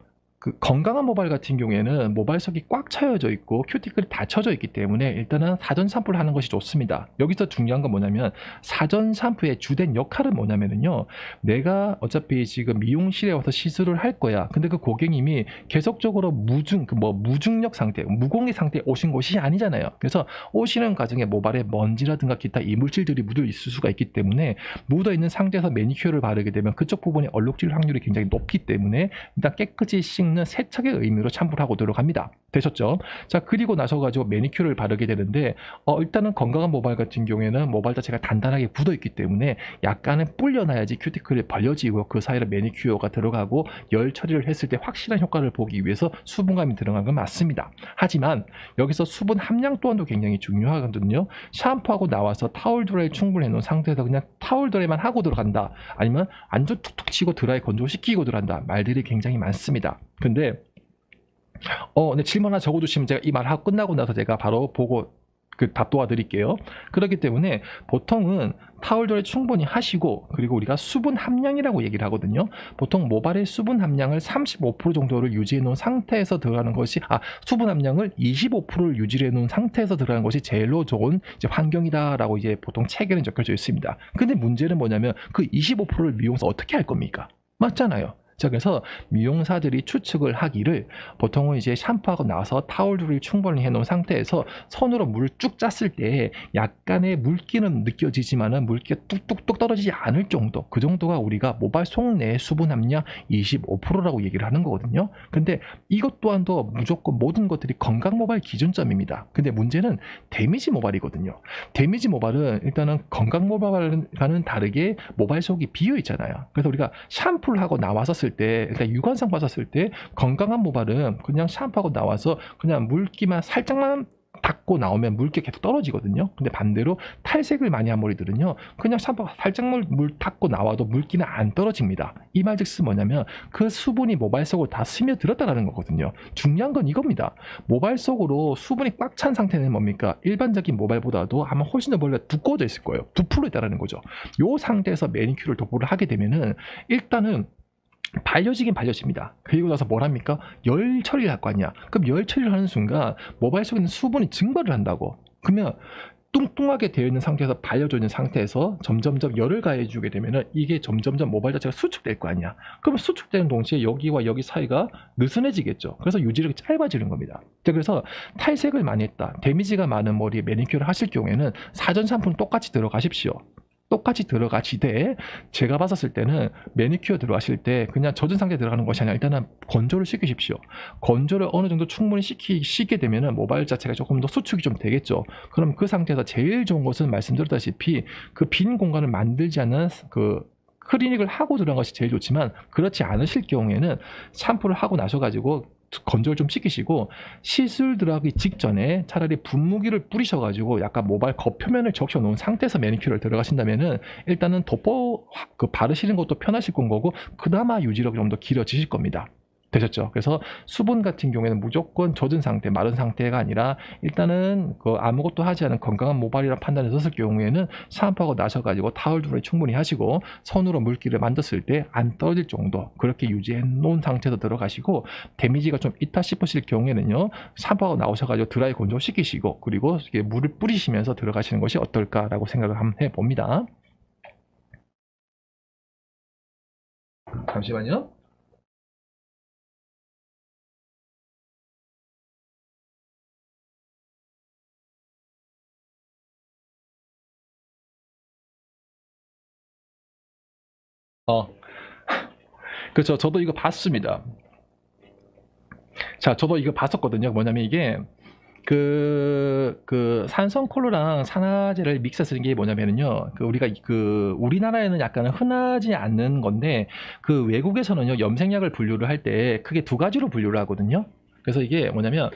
건강한 모발 같은 경우에는 모발 속이 꽉 차여져 있고 큐티클이 닫혀져 있기 때문에 일단은 사전 샴푸를 하는 것이 좋습니다. 여기서 중요한 건 뭐냐면, 사전 샴푸의 주된 역할은 뭐냐면요, 내가 어차피 지금 미용실에 와서 시술을 할 거야. 근데 그 고객님이 계속적으로 무중력 상태, 무공의 상태에 오신 것이 아니잖아요. 그래서 오시는 과정에 모발에 먼지라든가 기타 이물질들이 묻어 있을 수가 있기 때문에 묻어 있는 상태에서 매니큐어를 바르게 되면 그쪽 부분이 얼룩질 확률이 굉장히 높기 때문에 일단 깨끗이 씻는 있는 세척의 의미로 샴푸를 하고 들어갑니다. 되셨죠? 자, 그리고 나서 가지고 매니큐어를 바르게 되는데 일단은 건강한 모발 같은 경우에는 모발 자체가 단단하게 굳어 있기 때문에 약간은 불려놔야지 큐티클이 벌려지고 그 사이로 매니큐어가 들어가고 열 처리를 했을 때 확실한 효과를 보기 위해서 수분감이 들어간 건 맞습니다. 하지만 여기서 수분 함량 또한도 굉장히 중요하거든요. 샴푸하고 나와서 타월 드라이 충분히 해놓은 상태에서 그냥 타월 드라이만 하고 들어간다, 아니면 완전 툭툭 치고 드라이 건조시키고 들어간다, 말들이 굉장히 많습니다. 근데 네, 질문 하나 적어주시면 제가 이 말 하고 끝나고 나서 제가 바로 보고 답 도와드릴게요. 그렇기 때문에 보통은 타월드라이 충분히 하시고, 그리고 우리가 수분 함량이라고 얘기를 하거든요. 보통 모발의 수분 함량을 35% 정도를 유지해 놓은 상태에서 들어가는 것이, 수분 함량을 25%를 유지해 놓은 상태에서 들어가는 것이 제일로 좋은 이제 환경이다라고 이제 보통 책에는 적혀져 있습니다. 근데 문제는 뭐냐면 그 25%를 미용사 어떻게 할 겁니까? 맞잖아요. 자, 그래서 미용사들이 추측을 하기를 보통은 이제 샴푸하고 나서 타월들을 충분히 해놓은 상태에서 손으로 물을 쭉 짰을 때 약간의 물기는 느껴지지만은 물기가 뚝뚝뚝 떨어지지 않을 정도, 그 정도가 우리가 모발 속내 수분 함량 25%라고 얘기를 하는 거거든요. 근데 이것 또한도 무조건 모든 것들이 건강 모발 기준점입니다. 근데 문제는 데미지 모발이거든요. 데미지 모발은 일단은 건강 모발과는 다르게 모발 속이 비어 있잖아요. 그래서 우리가 샴푸를 하고 나왔었을 때, 일단 육안상 봤었을 때 건강한 모발은 그냥 샴푸하고 나와서 그냥 물기만 살짝만 닦고 나오면 물기가 계속 떨어지거든요. 근데 반대로 탈색을 많이 한 머리들은요, 그냥 샴푸 살짝만 물 닦고 나와도 물기는 안 떨어집니다. 이 말즉슨 뭐냐면 그 수분이 모발 속으로 다 스며들었다는 거거든요. 중요한 건 이겁니다. 모발 속으로 수분이 꽉 찬 상태는 뭡니까? 일반적인 모발보다도 아마 훨씬 더 머리가 두꺼워져 있을 거예요. 부풀어 있다는 거죠. 이 상태에서 매니큐어를 도포를 하게 되면은 일단은 발려지긴 발려집니다. 그리고 나서 뭘 합니까? 열 처리를 할 거 아니야. 그럼 열 처리를 하는 순간 모발 속에 있는 수분이 증발을 한다고. 그러면 뚱뚱하게 되어 있는 상태에서 발려져 있는 상태에서 점점점 열을 가해주게 되면은 이게 점점점 모발 자체가 수축될 거 아니야. 그러면 수축되는 동시에 여기와 여기 사이가 느슨해지겠죠. 그래서 유지력이 짧아지는 겁니다. 그래서 탈색을 많이 했다, 데미지가 많은 머리에 매니큐어를 하실 경우에는 사전 샴푸는 똑같이 들어가십시오. 똑같이 들어가시되, 제가 봤었을 때는 매니큐어 들어가실 때 그냥 젖은 상태에 들어가는 것이 아니라 일단은 건조를 시키십시오. 건조를 어느 정도 충분히 시키게 되면은 모발 자체가 조금 더 수축이 좀 되겠죠. 그럼 그 상태에서 제일 좋은 것은 말씀드렸다시피 그 빈 공간을 만들지 않는 그 클리닉을 하고 들어간 것이 제일 좋지만, 그렇지 않으실 경우에는 샴푸를 하고 나셔가지고 건조를 좀 시키시고, 시술 들어가기 직전에 차라리 분무기를 뿌리셔가지고 약간 모발 겉표면을 적셔 놓은 상태에서 매니큐어를 들어가신다면은 일단은 바르시는 것도 편하실 건 거고, 그나마 유지력이 좀 더 길어지실 겁니다. 되셨죠? 그래서 수분 같은 경우에는 무조건 젖은 상태, 마른 상태가 아니라 일단은 아무것도 하지 않은 건강한 모발이라 판단했을 경우에는 샴푸하고 나셔가지고 타월 드라이 충분히 하시고 손으로 물기를 만졌을 때 안 떨어질 정도 그렇게 유지해 놓은 상태에서 들어가시고, 데미지가 좀 있다 싶으실 경우에는요, 샴푸하고 나오셔가지고 드라이 건조시키시고 그리고 물을 뿌리시면서 들어가시는 것이 어떨까라고 생각을 한번 해봅니다. 잠시만요. 그렇죠. 저도 이거 봤습니다. 자, 저도 이거 봤었거든요. 뭐냐면 이게 산성콜로랑 산화제를 믹스해서 게 뭐냐면요, 우리가 우리나라에는 약간 흔하지 않는 건데, 외국에서는요, 염색약을 분류를 할 때 크게 두 가지로 분류를 하거든요. 그래서 이게 뭐냐면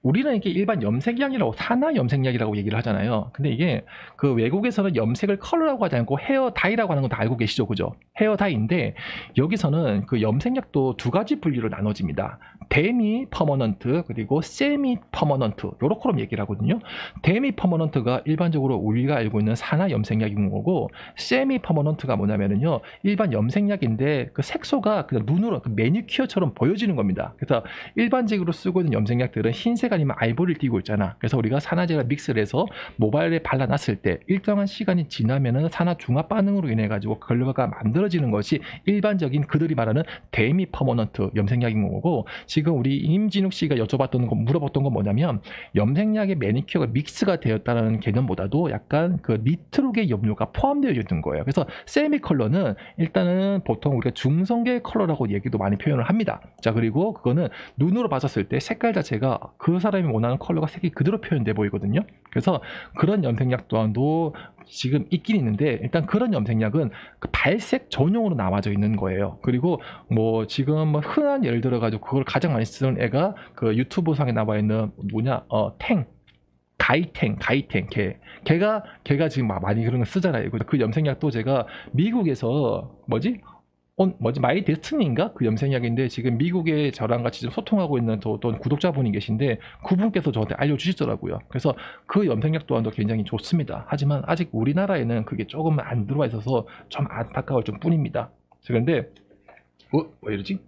우리는 이게 일반 염색약이라고, 산화 염색약이라고 얘기를 하잖아요. 근데 이게 외국에서는 염색을 컬러라고 하지 않고 헤어 다이라고 하는 건 다 알고 계시죠, 그죠? 헤어 다이인데 여기서는 염색약도 두 가지 분류로 나눠집니다. 데미 퍼머넌트 그리고 세미 퍼머넌트, 요렇게 얘기를 하거든요. 데미 퍼머넌트가 일반적으로 우리가 알고 있는 산화 염색약인 거고, 세미 퍼머넌트가 뭐냐면은요, 일반 염색약인데 색소가 그냥 눈으로 매니큐어처럼 보여지는 겁니다. 그래서 일반적으로 쓰고 있는 염색약들은 흰색 회색 아니면 아이보리를 띄고 있잖아. 그래서 우리가 산화제를 믹스를 해서 모발에 발라놨을 때 일정한 시간이 지나면은 산화 중화 반응으로 인해 가지고 결과가 만들어지는 것이 일반적인 그들이 말하는 데미 퍼머넌트 염색약인 거고, 지금 우리 임진욱 씨가 여쭤봤던 거, 물어봤던 건 뭐냐면 염색약의 매니큐어가 믹스가 되었다는 개념보다도 약간 그 니트록의 염료가 포함되어 있는 거예요. 그래서 세미 컬러는 일단은 보통 우리가 중성계 컬러라고 얘기도 많이 표현을 합니다. 자, 그리고 그거는 눈으로 봤었을 때 색깔 자체가 그 사람이 원하는 컬러가 색이 그대로 표현돼 보이거든요. 그래서 그런 염색약 또한도 지금 있긴 있는데, 일단 그런 염색약은 그 발색 전용으로 나와져 있는 거예요. 그리고 뭐 지금 뭐 흔한 예를 들어 가지고 그걸 가장 많이 쓰는 애가 그 유튜브 상에 나와 있는 뭐냐, 가이탱 걔가 지금 많이 그런 거 쓰잖아요. 그 염색약도 제가 미국에서 마이 데스티니인가 그 염색약인데, 지금 미국에 저랑 같이 좀 소통하고 있는 어떤 구독자분이 계신데 그분께서 저한테 알려주시더라고요. 그래서 그 염색약 또한도 굉장히 좋습니다. 하지만 아직 우리나라에는 그게 조금 안 들어와 있어서 좀 안타까울 좀 뿐입니다. 그런데 왜 이러지?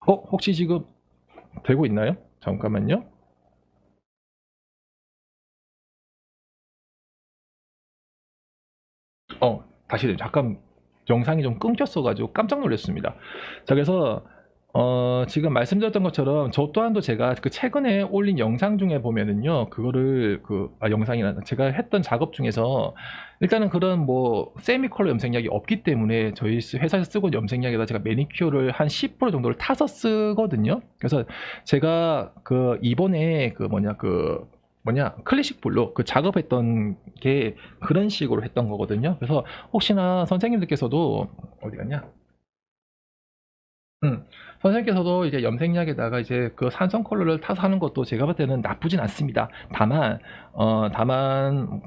혹시 지금 되고 있나요? 잠깐만요. 다시 잠깐 영상이 좀 끊겼어가지고 깜짝 놀랐습니다. 자, 그래서 지금 말씀드렸던 것처럼 저 또한도 제가 그 최근에 올린 영상 중에 보면은요, 그거를 영상이나 제가 했던 작업 중에서 일단은 그런 뭐 세미컬러 염색약이 없기 때문에 저희 회사에서 쓰고 있는 염색약에다 제가 매니큐어를 한 10% 정도를 타서 쓰거든요. 그래서 제가 그 이번에 클래식 블루 그 작업했던 게 그런 식으로 했던 거거든요. 그래서 혹시나 선생님들께서도 어디 갔냐? 선생님께서도 이제 염색약에다가 이제 그 산성 컬러를 타서 하는 것도 제가 볼 때는 나쁘진 않습니다. 다만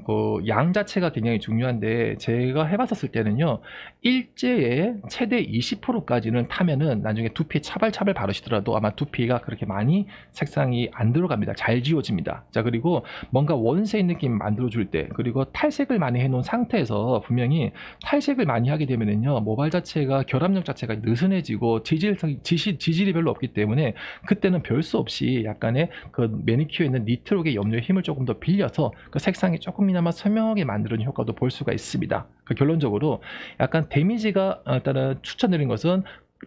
그 양 자체가 굉장히 중요한데, 제가 해봤었을 때는요, 일제에 최대 20%까지는 타면은 나중에 두피에 차발차발 바르시더라도 아마 두피가 그렇게 많이 색상이 안 들어갑니다. 잘 지워집니다. 자, 그리고 뭔가 원세인 느낌 만들어줄 때, 그리고 탈색을 많이 해놓은 상태에서 분명히 탈색을 많이 하게 되면은요, 모발 자체가 결합력 자체가 느슨해지고 지질이 별로 없기 때문에 그때는 별 수 없이 약간의 그 매니큐어에 있는 니트록의 염료의 힘을 조금 더 빌려서 그 색상이 조금이나마 선명하게 만드는 효과도 볼 수가 있습니다. 그 결론적으로 약간 데미지가 일단은 추천드린 것은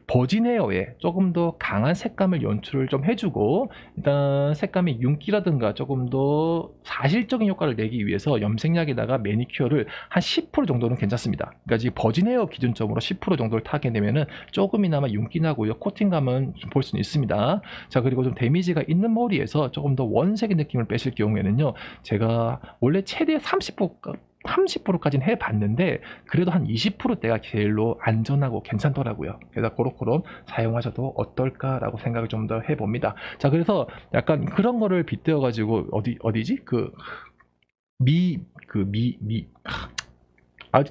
버진 헤어에 조금 더 강한 색감을 연출을 좀 해주고, 일단 색감의 윤기라든가 조금 더 사실적인 효과를 내기 위해서 염색약에다가 매니큐어를 한 10% 정도는 괜찮습니다. 그러니까 지금 버진 헤어 기준점으로 10% 정도를 타게 되면은 조금이나마 윤기 나고요, 코팅감은 볼 수는 있습니다. 자, 그리고 좀 데미지가 있는 머리에서 조금 더 원색의 느낌을 빼실 경우에는요, 제가 원래 최대 30%까지는 해봤는데 그래도 한 20%대가 제일로 안전하고 괜찮더라고요. 그래서 그렇게 사용하셔도 어떨까라고 생각을 좀 더 해봅니다. 자, 그래서 약간 그런 거를 빗대어 가지고 어디지?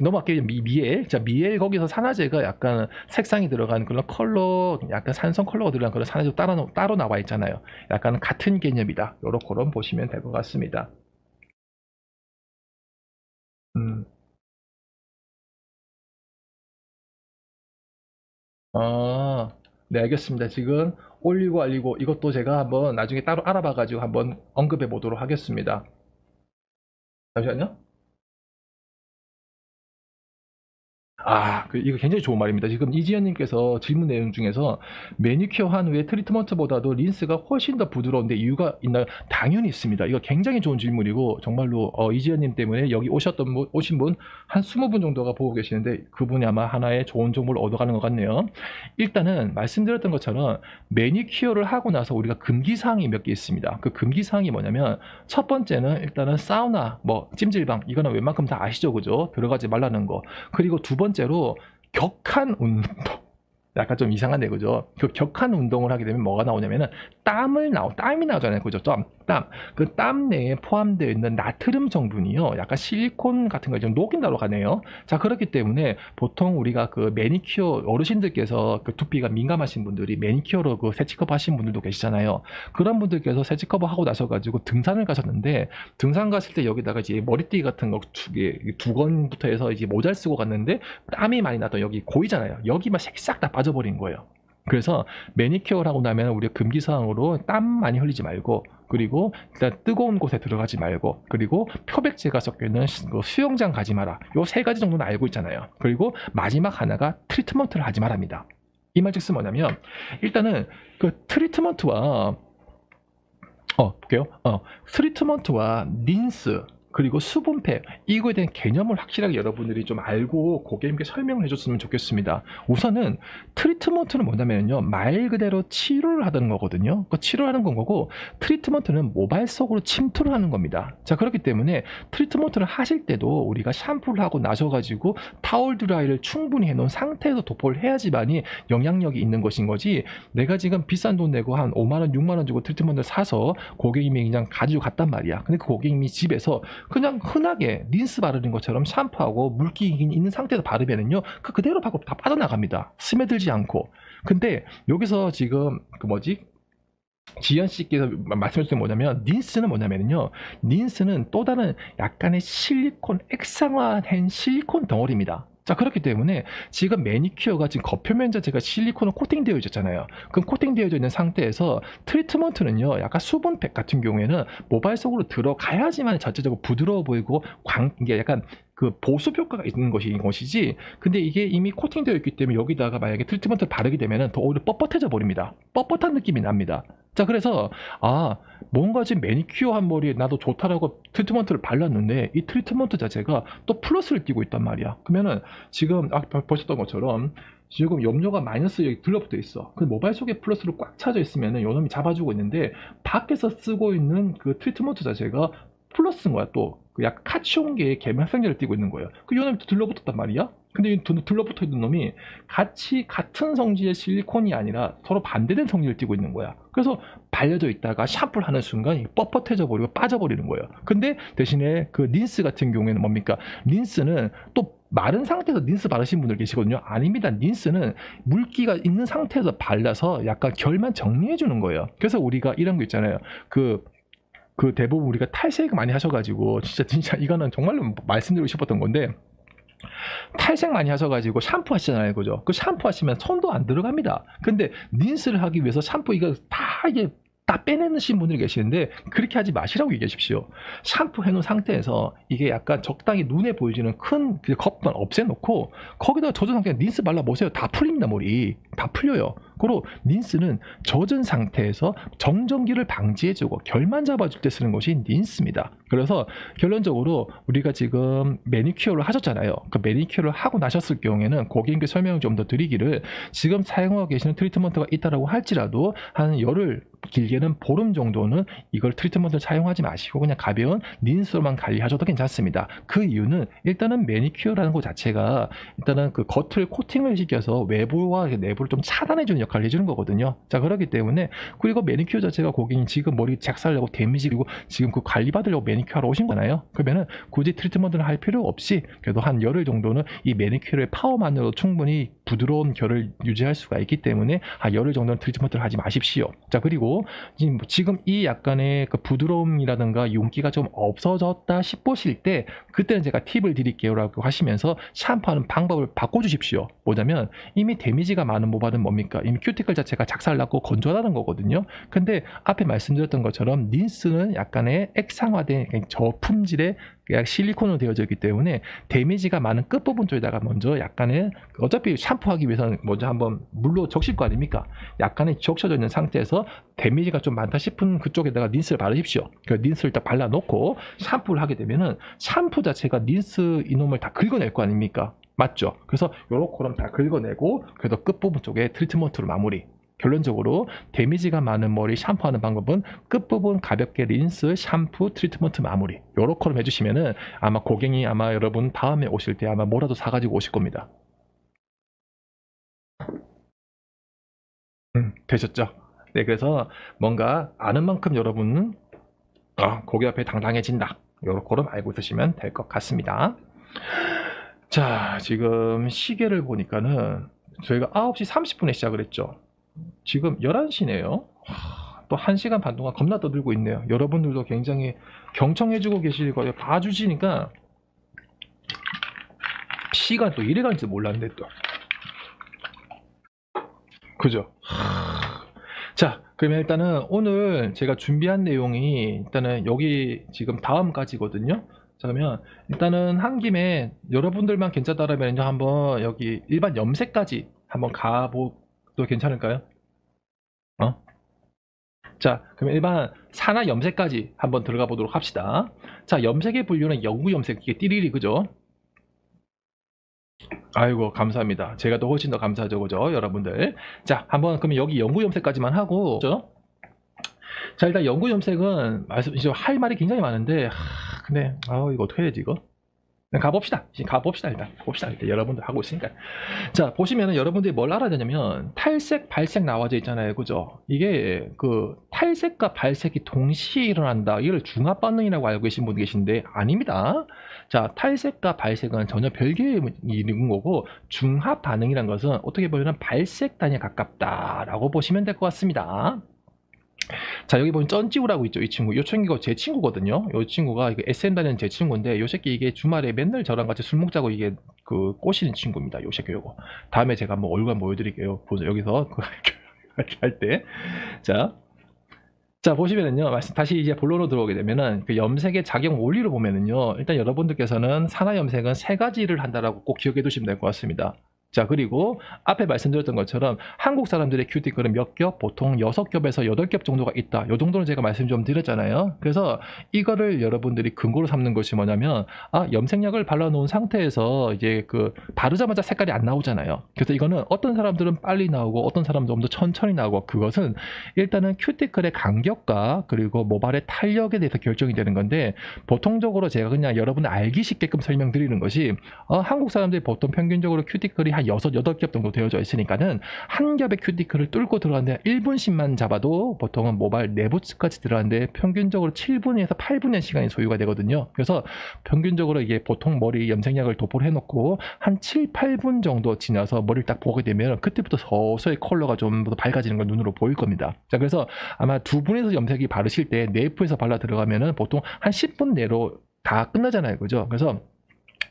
너무 아끼는 미엘. 자, 미엘 거기서 산화제가 약간 색상이 들어간 그런 컬러, 약간 산성 컬러가 들어간 그런 산화제 따로 나와 있잖아요. 약간 같은 개념이다. 요렇게 보시면 될 것 같습니다. 음. 아, 네, 알겠습니다. 지금 올리고 알리고 이것도 제가 한번 나중에 따로 알아봐가지고 한번 언급해 보도록 하겠습니다. 잠시만요. 이거 굉장히 좋은 말입니다. 지금 이지연님께서 질문 내용 중에서 매니큐어 한 후에 트리트먼트보다도 린스가 훨씬 더 부드러운데 이유가 있나요? 당연히 있습니다. 이거 굉장히 좋은 질문이고, 정말로 이지연님 때문에 여기 오신 분 한 20분 정도가 보고 계시는데 그분이 아마 하나의 좋은 정보를 얻어가는 것 같네요. 일단은 말씀드렸던 것처럼 매니큐어를 하고 나서 우리가 금기사항이 몇 개 있습니다. 그 금기사항이 뭐냐면, 첫 번째는 일단은 사우나, 뭐 찜질방, 이거는 웬만큼 다 아시죠, 그죠? 들어가지 말라는 거. 그리고 두 번째로 격한 운동. 약간 좀 이상한데, 그죠? 그 격한 운동을 하게 되면 뭐가 나오냐면은 땀이 나오잖아요. 그죠? 땀. 그 땀 내에 포함되어 있는 나트륨 성분이요. 약간 실리콘 같은 걸 좀 녹인다고 하네요. 자, 그렇기 때문에 보통 우리가 그 매니큐어 어르신들께서 그 두피가 민감하신 분들이 매니큐어로 그 세치커버 하신 분들도 계시잖아요. 그런 분들께서 세치커버 하고 나셔가지고 등산을 가셨는데 등산 갔을 때 여기다가 이제 머리띠 같은 거 두 건부터 해서 이제 모자를 쓰고 갔는데 땀이 많이 나던 여기 고이잖아요. 여기만 색이 싹 다 빠져버린 거예요. 그래서 매니큐어를 하고 나면 우리가 금기사항으로 땀 많이 흘리지 말고 그리고 일단 뜨거운 곳에 들어가지 말고 그리고 표백제가 섞여있는 수영장 가지 마라. 요 세 가지 정도는 알고 있잖아요. 그리고 마지막 하나가 트리트먼트를 하지 말랍니다. 이 말즉슨 뭐냐면 일단은 그 트리트먼트와 볼게요. 트리트먼트와 린스 그리고 수분팩 이거에 대한 개념을 확실하게 여러분들이 좀 알고 고객님께 설명을 해줬으면 좋겠습니다. 우선은 트리트먼트는 뭐냐면요 말 그대로 치료를 하는 거거든요. 그 치료하는 건 거고 트리트먼트는 모발 속으로 침투를 하는 겁니다. 자 그렇기 때문에 트리트먼트를 하실 때도 우리가 샴푸를 하고 나셔가지고 타월 드라이를 충분히 해놓은 상태에서 도포를 해야지만이 영향력이 있는 것인 거지. 내가 지금 비싼 돈 내고 한 5만원 6만원 주고 트리트먼트를 사서 고객님이 그냥 가지고 갔단 말이야. 근데 그 고객님이 집에서 그냥 흔하게 린스 바르는 것처럼 샴푸하고 물기 있는 상태에서 바르면은요 그대로 다 빠져나갑니다. 스며들지 않고. 근데 여기서 지금 지현 씨께서 말씀하신 게 뭐냐면 린스는 뭐냐면요 린스는 또 다른 약간의 실리콘 액상화된 실리콘 덩어리입니다. 자 그렇기 때문에 지금 매니큐어가 지금 겉표면 자체가 실리콘으로 코팅되어 있잖아요. 그럼 코팅되어 있는 상태에서 트리트먼트는요 약간 수분팩 같은 경우에는 모발 속으로 들어가야지만 전체적으로 부드러워 보이고 이게 약간 그 보습 효과가 있는 것이지. 근데 이게 이미 코팅되어 있기 때문에 여기다가 만약에 트리트먼트를 바르게 되면 더 오히려 뻣뻣해져 버립니다. 뻣뻣한 느낌이 납니다. 자 그래서 뭔가 지금 매니큐어 한 머리에 나도 좋다라고 트리트먼트를 발랐는데 이 트리트먼트 자체가 또 플러스를 띄고 있단 말이야. 그러면은 지금 보셨던 것처럼 지금 염료가 마이너스 여기 들러붙어 있어. 그 모발 속에 플러스로 꽉 차져 있으면은 요놈이 잡아주고 있는데 밖에서 쓰고 있는 그 트리트먼트 자체가 플러스인 거야. 또 그 약간 카치온계의 계면성제를 띄고 있는 거예요. 그 요놈이 들러붙었단 말이야. 근데 이 들러붙어 있는 놈이 같은 성질의 실리콘이 아니라 서로 반대된 성질을 띠고 있는 거야. 그래서 발려져 있다가 샴푸를 하는 순간 뻣뻣해져 버리고 빠져버리는 거예요. 근데 대신에 그 린스 같은 경우에는 뭡니까? 린스는 또 마른 상태에서 린스 바르신 분들 계시거든요. 아닙니다. 린스는 물기가 있는 상태에서 발라서 약간 결만 정리해 주는 거예요. 그래서 우리가 이런 거 있잖아요. 그 대부분 우리가 탈색 많이 하셔가지고 진짜 이거는 정말로 말씀드리고 싶었던 건데 탈색 많이 하셔가지고 샴푸 하시잖아요. 그죠? 그 샴푸 하시면 손도 안 들어갑니다. 근데 린스를 하기 위해서 샴푸 이거 다 빼내시는 분들이 계시는데 그렇게 하지 마시라고 얘기하십시오. 샴푸 해놓은 상태에서 이게 약간 적당히 눈에 보여지는 큰 컵만 없애놓고 거기다가 젖은 상태에 린스 발라보세요. 다 풀립니다. 머리 다 풀려요. 그리고 린스는 젖은 상태에서 정전기를 방지해주고 결만 잡아줄 때 쓰는 것이 린스입니다. 그래서 결론적으로 우리가 지금 매니큐어를 하셨잖아요. 그 매니큐어를 하고 나셨을 경우에는 고객님께 설명을 좀 더 드리기를 지금 사용하고 계시는 트리트먼트가 있다라고 할지라도 한 열흘 길게는 보름 정도는 이걸 트리트먼트를 사용하지 마시고 그냥 가벼운 린스로만 관리하셔도 괜찮습니다. 그 이유는 일단은 매니큐어라는 것 자체가 일단은 그 겉을 코팅을 시켜서 외부와 내부를 좀 차단해주는 역할을 해주는 거거든요. 자 그렇기 때문에 그리고 매니큐어 자체가 고객님 지금 머리 작살내고 데미지 그리고 지금 그 관리 받으려고 매니큐어 하러 오신 거잖아요. 그러면은 굳이 트리트먼트를 할 필요 없이 그래도 한 열흘 정도는 이 매니큐어의 파워만으로 충분히 부드러운 결을 유지할 수가 있기 때문에 한 열흘 정도는 트리트먼트를 하지 마십시오. 자 그리고 지금 이 약간의 그 부드러움이라든가 윤기가 좀 없어졌다 싶으실 때 그때는 제가 팁을 드릴게요라고 하시면서 샴푸하는 방법을 바꿔주십시오. 뭐냐면 이미 데미지가 많은 모발은 뭡니까? 이미 큐티클 자체가 작살났고 건조하다는 거거든요. 근데 앞에 말씀드렸던 것처럼 린스는 약간의 액상화된 저품질의 실리콘으로 되어져 있기 때문에 데미지가 많은 끝부분 쪽에다가 먼저 약간의 어차피 샴푸하기 위해서는 먼저 한번 물로 적실 거 아닙니까? 약간의 적셔져 있는 상태에서 데미지가 좀 많다 싶은 그쪽에다가 린스를 바르십시오. 그 린스를 딱 발라놓고 샴푸를 하게 되면은 샴푸 자체가 린스 이놈을 다 긁어낼 거 아닙니까? 맞죠? 그래서 요렇게 다 긁어내고 그래도 끝부분 쪽에 트리트먼트로 마무리. 결론적으로 데미지가 많은 머리 샴푸하는 방법은 끝부분 가볍게 린스, 샴푸, 트리트먼트 마무리 요렇게 해주시면은 아마 고객이 아마 여러분 다음에 오실 때 아마 뭐라도 사가지고 오실 겁니다. 되셨죠? 네, 그래서 뭔가 아는 만큼 여러분은 고개 앞에 당당해진다. 요렇게 알고 있으시면 될 것 같습니다. 자, 지금 시계를 보니까는 저희가 9시 30분에 시작을 했죠. 지금 11시네요. 또 1시간 반 동안 겁나 떠들고 있네요. 여러분들도 굉장히 경청해주고 계실 거예요. 봐주시니까 시간 또 이래 가는지 몰랐는데 또. 그죠? 자, 그러면 일단은 오늘 제가 준비한 내용이 일단은 여기 지금 다음까지거든요. 자, 그러면 일단은 한 김에 여러분들만 괜찮다라면 한번 여기 일반 염색까지 한번 가봐도 괜찮을까요? 자, 그러면 일반 산화 염색까지 한번 들어가 보도록 합시다. 자, 염색의 분류는 영구 염색, 이게 띠리리, 그죠? 아이고, 감사합니다. 제가 또 훨씬 더 감사하죠, 그죠? 여러분들. 자, 한번 그러면 여기 영구 염색까지만 하고, 그죠? 자, 일단 영구 염색은 이제 할 말이 굉장히 많은데, 근데 이거 어떻게 해야 되지, 이거? 그냥 가봅시다. 일단 봅시다. 일단 여러분들 하고 있으니까. 자, 보시면은 여러분들이 뭘 알아야 되냐면 탈색, 발색 나와져 있잖아요, 그죠? 이게 그 탈색과 발색이 동시에 일어난다. 이걸 중합 반응이라고 알고 계신 분 계신데 아닙니다. 자, 탈색과 발색은 전혀 별개의 일인 거고 중합 반응이란 것은 어떻게 보면 발색 단위에 가깝다라고 보시면 될 것 같습니다. 자, 여기 보면 쩐찌우라고 있죠. 이 친구. 이 친구가 제 친구거든요. 이 친구가 이거 SM 다니는 제 친구인데, 요 새끼 이게 주말에 맨날 저랑 같이 술 먹자고 이게 그 꼬시는 친구입니다. 요 새끼 요거. 다음에 제가 한번 얼굴 한번 보여드릴게요. 보세요. 여기서 할 때. 자, 보시면은요. 다시 이제 본론으로 들어오게 되면은 그 염색의 작용 원리를 보면은요. 일단 여러분들께서는 산화 염색은 3가지를 한다라고 꼭 기억해 두시면 될 것 같습니다. 자, 그리고 앞에 말씀드렸던 것처럼 한국 사람들의 큐티클은 몇 겹? 보통 6겹에서 8겹 정도가 있다. 이 정도는 제가 말씀 좀 드렸잖아요. 그래서 이거를 여러분들이 근거로 삼는 것이 뭐냐면 염색약을 발라놓은 상태에서 이제 그 바르자마자 색깔이 안 나오잖아요. 그래서 이거는 어떤 사람들은 빨리 나오고 어떤 사람들은 좀 더 천천히 나오고, 그것은 일단은 큐티클의 간격과 그리고 모발의 탄력에 대해서 결정이 되는 건데, 보통적으로 제가 그냥 여러분들 알기 쉽게끔 설명드리는 것이 한국 사람들이 보통 평균적으로 큐티클이 한 6, 8겹 정도 되어져 있으니까는 한 겹의 큐티클을 뚫고 들어가는데 1분씩만 잡아도 보통은 모발 내부까지 들어가는데 평균적으로 7분에서 8분의 시간이 소요가 되거든요. 그래서 평균적으로 이게 보통 머리 염색약을 도포를 해놓고 한 7, 8분 정도 지나서 머리를 딱 보게 되면 그때부터 서서히 컬러가 좀 더 밝아지는 걸 눈으로 보일 겁니다. 자, 그래서 아마 두 분에서 염색이 바르실 때 내부에서 발라 들어가면은 보통 한 10분 내로 다 끝나잖아요, 그죠? 그래서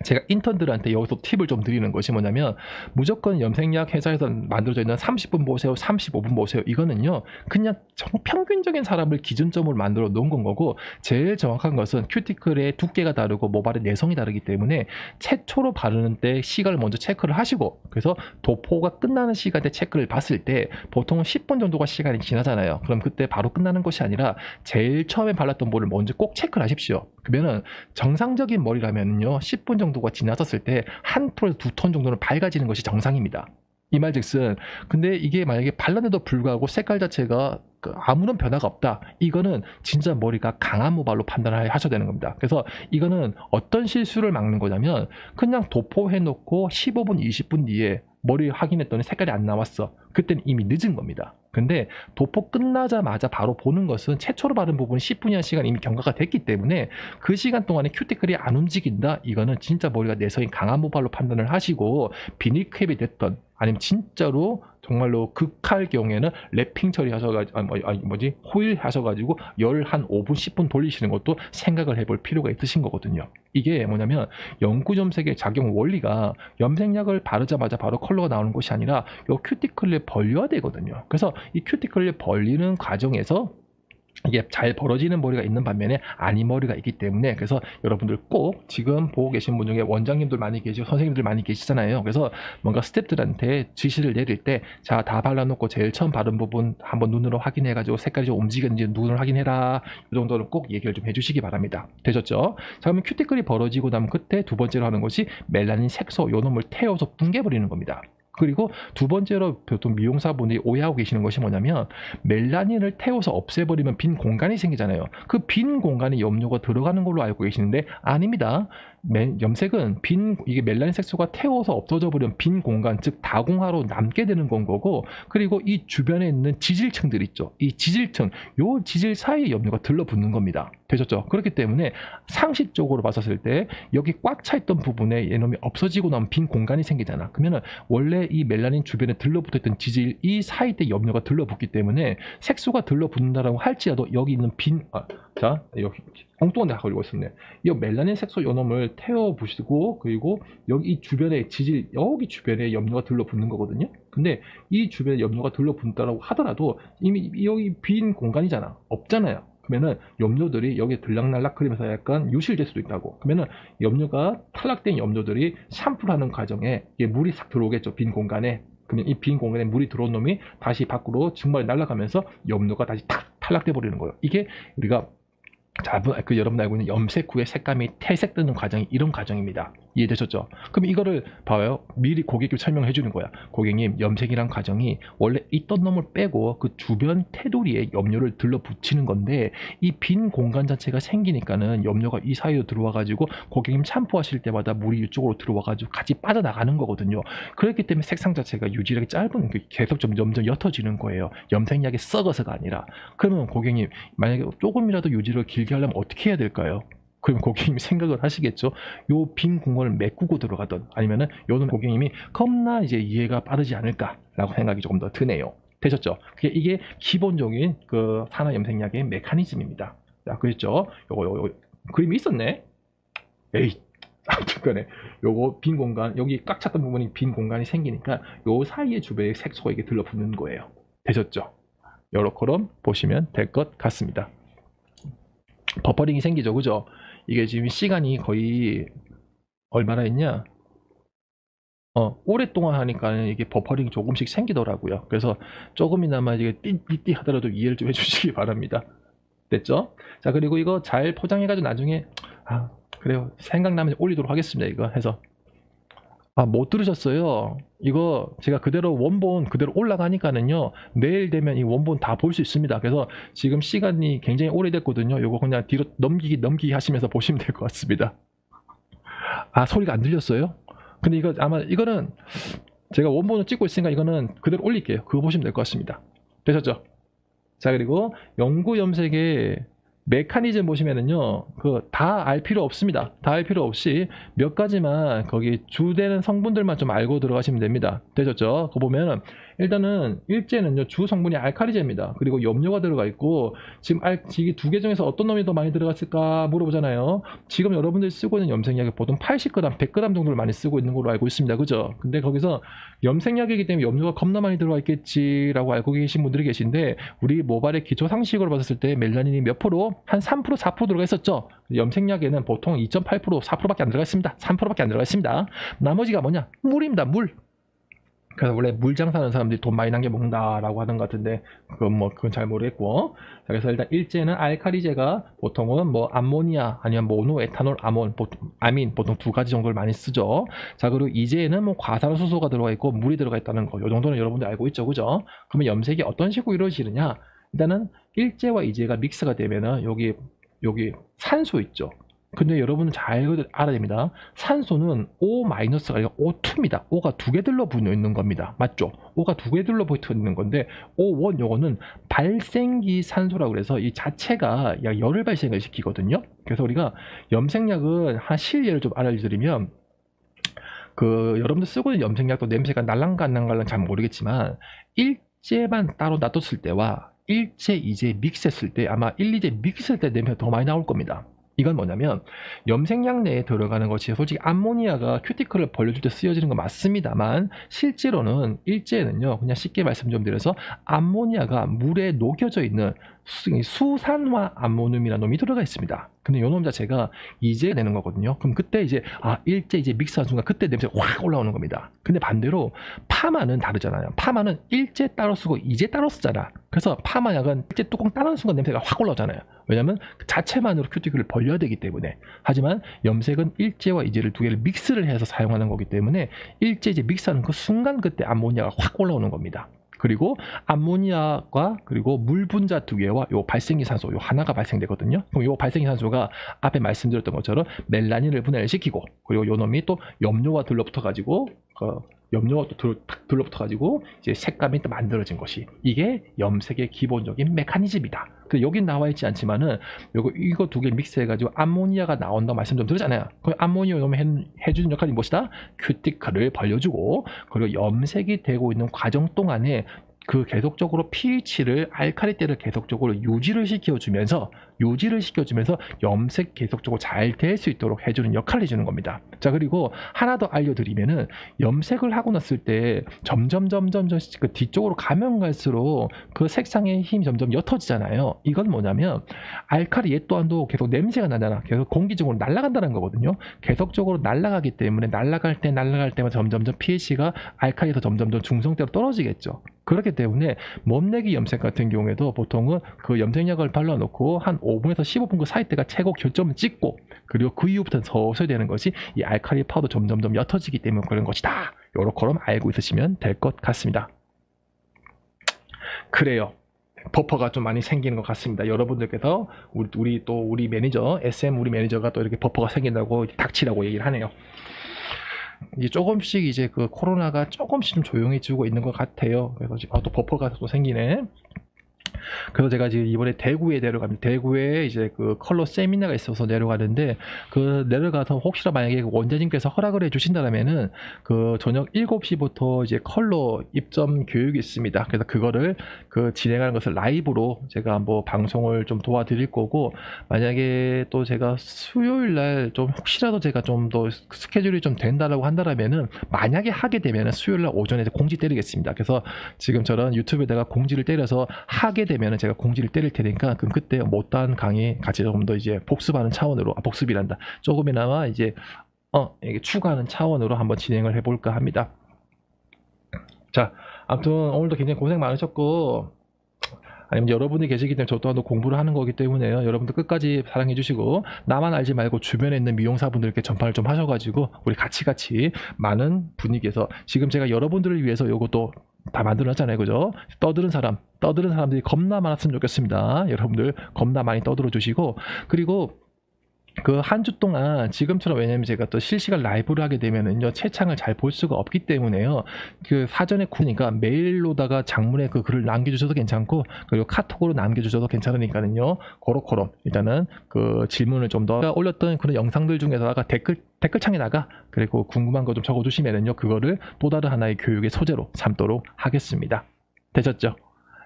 제가 인턴들한테 여기서 팁을 좀 드리는 것이 뭐냐면, 무조건 염색약 회사에서 만들어져 있는 30분 보세요, 35분 보세요, 이거는요 그냥 평균적인 사람을 기준점으로 만들어 놓은 건 거고, 제일 정확한 것은 큐티클의 두께가 다르고 모발의 내성이 다르기 때문에 최초로 바르는 때 시간을 먼저 체크를 하시고, 그래서 도포가 끝나는 시간대 체크를 봤을 때 보통 10분 정도가 시간이 지나잖아요. 그럼 그때 바로 끝나는 것이 아니라 제일 처음에 발랐던 볼을 먼저 꼭 체크를 하십시오. 그러면은 정상적인 머리라면요 10분 정도가 지났었을 때 한 톤에서 2톤 정도는 밝아지는 것이 정상입니다. 이 말즉슨, 근데 이게 만약에 발랐는데도 불구하고 색깔 자체가 아무런 변화가 없다, 이거는 진짜 머리가 강한 모발로 판단을 하셔야 되는 겁니다. 그래서 이거는 어떤 실수를 막는 거냐면, 그냥 도포해놓고 15분 20분 뒤에 머리 확인했더니 색깔이 안 나왔어. 그때는 이미 늦은 겁니다. 근데 도포 끝나자마자 바로 보는 것은 최초로 바른 부분 10분이라는 시간이 이미 경과가 됐기 때문에 그 시간 동안에 큐티클이 안 움직인다, 이거는 진짜 머리가 내성이 강한 모발로 판단을 하시고, 비닐캡이 됐던 아니면 진짜로 정말로 극할 경우에는 랩핑 처리하셔가지고 호일 하셔가지고 열 한 5분 10분 돌리시는 것도 생각을 해볼 필요가 있으신 거거든요. 이게 뭐냐면 영구 염색의 작용 원리가 염색약을 바르자마자 바로 컬러가 나오는 것이 아니라 이 큐티클을 벌려야 되거든요. 그래서 이 큐티클을 벌리는 과정에서 이게 잘 벌어지는 머리가 있는 반면에 아닌 머리가 있기 때문에, 그래서 여러분들 꼭 지금 보고 계신 분 중에 원장님들 많이 계시고 선생님들 많이 계시잖아요. 그래서 뭔가 스태프들한테 지시를 내릴 때, 자, 다 발라놓고 제일 처음 바른 부분 한번 눈으로 확인해가지고 색깔이 좀 움직였는지 눈으로 확인해라, 이 정도는 꼭 얘기를 좀 해주시기 바랍니다. 되셨죠? 자, 그러면 큐티클이 벌어지고 나면 그때 두 번째로 하는 것이 멜라닌 색소, 요 놈을 태워서 뭉개버리는 겁니다. 그리고 두 번째로 보통 미용사분이 오해하고 계시는 것이 뭐냐면 멜라닌을 태워서 없애버리면 빈 공간이 생기잖아요. 그 빈 공간에 염료가 들어가는 걸로 알고 계시는데 아닙니다. 염색은 이게 멜라닌 색소가 태워서 없어져 버리면 빈 공간, 즉 다공화로 남게 되는 건 거고, 그리고 이 주변에 있는 지질층들 있죠. 이 지질층, 요 지질 사이에 염료가 들러붙는 겁니다. 되셨죠? 그렇기 때문에 상식적으로 봤었을 때 여기 꽉 차 있던 부분에 이놈이 없어지고 나면 빈 공간이 생기잖아. 그러면은 원래 이 멜라닌 주변에 들러붙어 있던 지질 이 사이에 염료가 들러붙기 때문에 색소가 들러붙는다라고 할지라도 여기 있는 자 여기 엉뚱한 데가 걸리고 있습니다. 이 멜라닌 색소 요놈을 태워 보시고, 그리고 여기 이 주변에 지질, 여기 주변에 염료가 들러붙는 거거든요. 근데 이 주변에 염료가 들러붙는다라고 하더라도 이미 여기 빈 공간이잖아. 없잖아요. 그러면은 염료들이 여기에 들락날락거리면서 약간 유실될 수도 있다고. 그러면은 염료가 탈락된 염료들이 샴푸하는 과정에 이게 물이 싹 들어오겠죠. 빈 공간에. 그러면 이 빈 공간에 물이 들어온 놈이 다시 밖으로 증발이 날아가면서 염료가 다시 탁 탈락돼 버리는 거예요. 이게 우리가 여러분 알고 있는 염색 후에 색감이 탈색되는 과정이 이런 과정입니다. 이해되셨죠? 그럼 이거를 봐요. 미리 고객께 설명해 주는 거야. 고객님, 염색이란 과정이 원래 있던 놈을 빼고 그 주변 테두리에 염료를 들러붙이는 건데 이 빈 공간 자체가 생기니까는 염료가 이 사이로 들어와 가지고 고객님 샴푸하실 때마다 물이 이쪽으로 들어와 가지고 같이 빠져나가는 거거든요. 그렇기 때문에 색상 자체가 유지력이 짧은, 계속 점점 옅어지는 거예요. 염색약이 썩어서가 아니라. 그러면 고객님, 만약에 조금이라도 유지를 길게 하려면 어떻게 해야 될까요? 그럼 고객님이 생각을 하시겠죠. 요 빈 공간을 메꾸고 들어가던, 아니면은 요는 고객님이 겁나 이제 이해가 빠르지 않을까라고 생각이 조금 더 드네요. 되셨죠? 이게 기본적인 그 산화 염색약의 메커니즘입니다. 자, 그랬죠? 요거 그림이 있었네. 에이, 아무튼 간에 요거 빈 공간, 여기 꽉 찼던 부분이 빈 공간이 생기니까 요 사이에 주변에 색소가 이게 들러붙는 거예요. 되셨죠? 요렇게럼 보시면 될 것 같습니다. 버퍼링이 생기죠, 그죠? 이게 지금 시간이 거의 얼마나 했냐? 오랫동안 하니까 이게 버퍼링이 조금씩 생기더라고요. 그래서 조금이나마 이게 띠띠 하더라도 이해를 좀 해주시기 바랍니다. 됐죠? 자, 그리고 이거 잘 포장해가지고 나중에, 그래요. 생각나면 올리도록 하겠습니다. 이거 해서. 못 들으셨어요? 이거 제가 그대로 원본 그대로 올라가니까는요, 내일 되면 이 원본 다 볼 수 있습니다. 그래서 지금 시간이 굉장히 오래됐거든요. 이거 그냥 뒤로 넘기기 하시면서 보시면 될 것 같습니다. 소리가 안 들렸어요? 근데 이거 아마 이거는 제가 원본을 찍고 있으니까 이거는 그대로 올릴게요. 그거 보시면 될 것 같습니다. 되셨죠? 자, 그리고 연구 염색의 메커니즘 보시면은요, 다 알 필요 없습니다. 다 알 필요 없이 몇 가지만 거기 주되는 성분들만 좀 알고 들어가시면 됩니다. 되셨죠? 그거 보면은 일단은 일제는요, 주 성분이 알칼리제입니다. 그리고 염료가 들어가 있고, 지금 이 두 개 중에서 어떤 놈이 더 많이 들어갔을까 물어보잖아요. 지금 여러분들이 쓰고 있는 염색약이 보통 80g, 100g 정도를 많이 쓰고 있는 걸로 알고 있습니다. 그죠? 근데 거기서 염색약이기 때문에 염료가 겁나 많이 들어가 있겠지라고 알고 계신 분들이 계신데, 우리 모발의 기초 상식으로 봤을 때 멜라닌이 몇 프로? 한 3%, 4% 들어가 있었죠. 염색약에는 보통 2.8%, 4%밖에 안 들어가 있습니다. 3%밖에 안 들어가 있습니다. 나머지가 뭐냐? 물입니다. 물. 그래서 원래 물 장사하는 사람들이 돈 많이 남겨 먹는다라고 하는 것 같은데 그건 잘 모르겠고. 자, 그래서 일단 일제는 알칼리제가 보통은 암모니아 아니면 모노 에탄올 아민 보통 두 가지 정도를 많이 쓰죠. 자, 그리고 이제는 과산화수소가 들어가 있고 물이 들어가 있다는 거, 요 정도는 여러분들 알고 있죠, 그죠? 그러면 염색이 어떤 식으로 이루어지느냐? 일단은 일제와 이제가 믹스가 되면은 여기 산소 있죠. 근데 여러분은 잘 알아야 됩니다. 산소는 O-가 아니라 O2입니다. O가 두 개 들러붙어 있는 겁니다. 맞죠? O가 두 개 들러붙어 있는 건데 O1 요거는 발생기 산소라고 그래서 이 자체가 열을 발생을 시키거든요. 그래서 우리가 염색약은 한 실예를 좀 알려드리면, 여러분들 쓰고 있는 염색약도 냄새가 날랑가 안 날랑가 잘 모르겠지만 일제만 따로 놔뒀을 때와 일제, 이제 믹스했을 때 아마 1, 2제 믹스할 때 냄새가 더 많이 나올 겁니다. 이건 뭐냐면 염색약 내에 들어가는 것이 솔직히 암모니아가 큐티클을 벌려줄 때 쓰여지는 건 맞습니다만, 실제로는 일제는요, 그냥 쉽게 말씀 좀 드려서 암모니아가 물에 녹여져 있는 수산화 암모늄이라는 놈이 들어가 있습니다. 근데 요 놈 자체가 이제 내는 거거든요. 그럼 그때 이제 일제 이제 믹스한 순간 그때 냄새가 확 올라오는 겁니다. 근데 반대로 파마는 다르잖아요. 파마는 일제 따로 쓰고 이제 따로 쓰잖아. 그래서 파마약은 일제 뚜껑 따는 순간 냄새가 확 올라오잖아요. 왜냐면 그 자체만으로 큐티클을 벌려야 되기 때문에. 하지만 염색은 일제와 이제를 두 개를 믹스를 해서 사용하는 거기 때문에 일제 이제 믹스하는 그 순간 그때 암모니아가 확 올라오는 겁니다. 그리고 암모니아과 그리고 물 분자 두 개와 요 발생기 산소 요 하나가 발생되거든요. 그럼 요 발생기 산소가 앞에 말씀드렸던 것처럼 멜라닌을 분해를 시키고, 그리고 요 놈이 또 염료와 들러붙어 가지고 염료가 또 들러붙어 가지고 이제 색감이 또 만들어진 것이, 이게 염색의 기본적인 메커니즘이다. 그 여긴 나와 있지 않지만은 이거 두 개 믹스해 가지고 암모니아가 나온다 말씀 좀 드렸잖아요. 그 암모니아 놈이 해주는 역할이 무엇이다? 큐티클을 벌려주고, 그리고 염색이 되고 있는 과정 동안에 그 계속적으로 pH를 알칼리때를 계속적으로 유지를 시켜주면서 염색 계속적으로 잘 될 수 있도록 해주는 역할을 해주는 겁니다. 자, 그리고 하나 더 알려드리면은 염색을 하고 났을 때 점점 그 뒤쪽으로 가면 갈수록 그 색상의 힘이 점점 옅어지잖아요. 이건 뭐냐면 알칼리 얘 또한도 계속 냄새가 나잖아. 계속 공기중으로 날아간다는 거거든요. 계속적으로 날아가기 때문에 날아갈 때마다 점점 pH가 알칼리에서 점점 더 중성대로 떨어지겠죠. 그렇기 때문에 몸내기 염색 같은 경우에도 보통은 그 염색약을 발라놓고 한 5분에서 15분 그 사이 때가 최고 결점을 찍고, 그리고 그 이후부터는 서서히 되는 것이 이 알칼리 파우더 점점 옅어지기 때문에 그런 것이다. 요렇게럼 알고 있으시면 될 것 같습니다. 그래요. 버퍼가 좀 많이 생기는 것 같습니다. 여러분들께서 우리 매니저 우리 매니저가 또 이렇게 버퍼가 생긴다고 닥치라고 얘기를 하네요. 이제 조금씩 이제 그 코로나가 조금씩 좀 조용해지고 있는 것 같아요. 그래서 지금 또 버퍼가 또 생기네. 그래서 제가 지금 이번에 대구에 내려갑니다. 대구에 이제 그 컬러 세미나가 있어서 내려가는데, 그 내려가서 혹시나 만약에 원장님께서 허락을 해주신다면은 그 저녁 7시부터 이제 컬러 입점 교육이 있습니다. 그래서 그거를 그 진행하는 것을 라이브로 제가 한번 방송을 좀 도와드릴 거고, 만약에 또 제가 수요일 날 좀 혹시라도 제가 좀 더 스케줄이 좀 된다라고 한다면은, 만약에 하게 되면은 수요일 날 오전에 공지 때리겠습니다. 그래서 지금처럼 유튜브에다가 공지를 때려서 하게 되면은 제가 공지를 때릴 테니까, 그럼 그때 못한 강의 같이 조금 더 이제 복습하는 차원으로, 복습이란다, 조금이나마 이제 이게 추가하는 차원으로 한번 진행을 해볼까 합니다. 자, 아무튼 오늘도 굉장히 고생 많으셨고, 아니면 여러분이 계시기 때문에 저 또한 공부를 하는 거기 때문에요. 여러분들 끝까지 사랑해 주시고, 나만 알지 말고 주변에 있는 미용사분들께 전파를 좀 하셔가지고 우리 같이 많은 분위기에서, 지금 제가 여러분들을 위해서 요것도 다 만들어놨잖아요. 그죠? 떠드는 사람들이 겁나 많았으면 좋겠습니다. 여러분들 겁나 많이 떠들어 주시고, 그리고 그 한 주 동안 지금처럼, 왜냐면 제가 또 실시간 라이브를 하게 되면은요 채창을 잘 볼 수가 없기 때문에요, 그 사전에 구니까 메일로다가 장문에 그 글을 남겨주셔도 괜찮고, 그리고 카톡으로 남겨주셔도 괜찮으니까는요, 그렇게 일단은 그 질문을 좀 더 올렸던 그런 영상들 중에서다가 댓글창에다가 그리고 궁금한 거 좀 적어주시면은요, 그거를 또 다른 하나의 교육의 소재로 삼도록 하겠습니다. 되셨죠?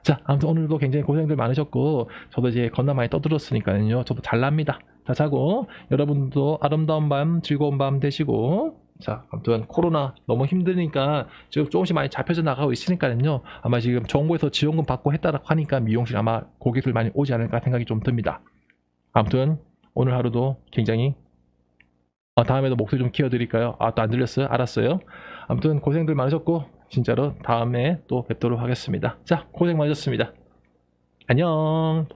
자, 아무튼 오늘도 굉장히 고생들 많으셨고, 저도 이제 겁나 많이 떠들었으니까요, 저도 잘납니다. 자, 자고 여러분도 아름다운 밤, 즐거운 밤 되시고, 자, 아무튼 코로나 너무 힘드니까 지금 조금씩 많이 잡혀져 나가고 있으니까요, 아마 지금 정부에서 지원금 받고 했다라고 하니까 미용실 아마 고객들 많이 오지 않을까 생각이 좀 듭니다. 아무튼 오늘 하루도 굉장히 다음에도 목소리 좀 키워드릴까요? 또 안 들렸어요? 알았어요. 아무튼 고생들 많으셨고, 진짜로 다음에 또 뵙도록 하겠습니다. 자, 고생 많으셨습니다. 안녕.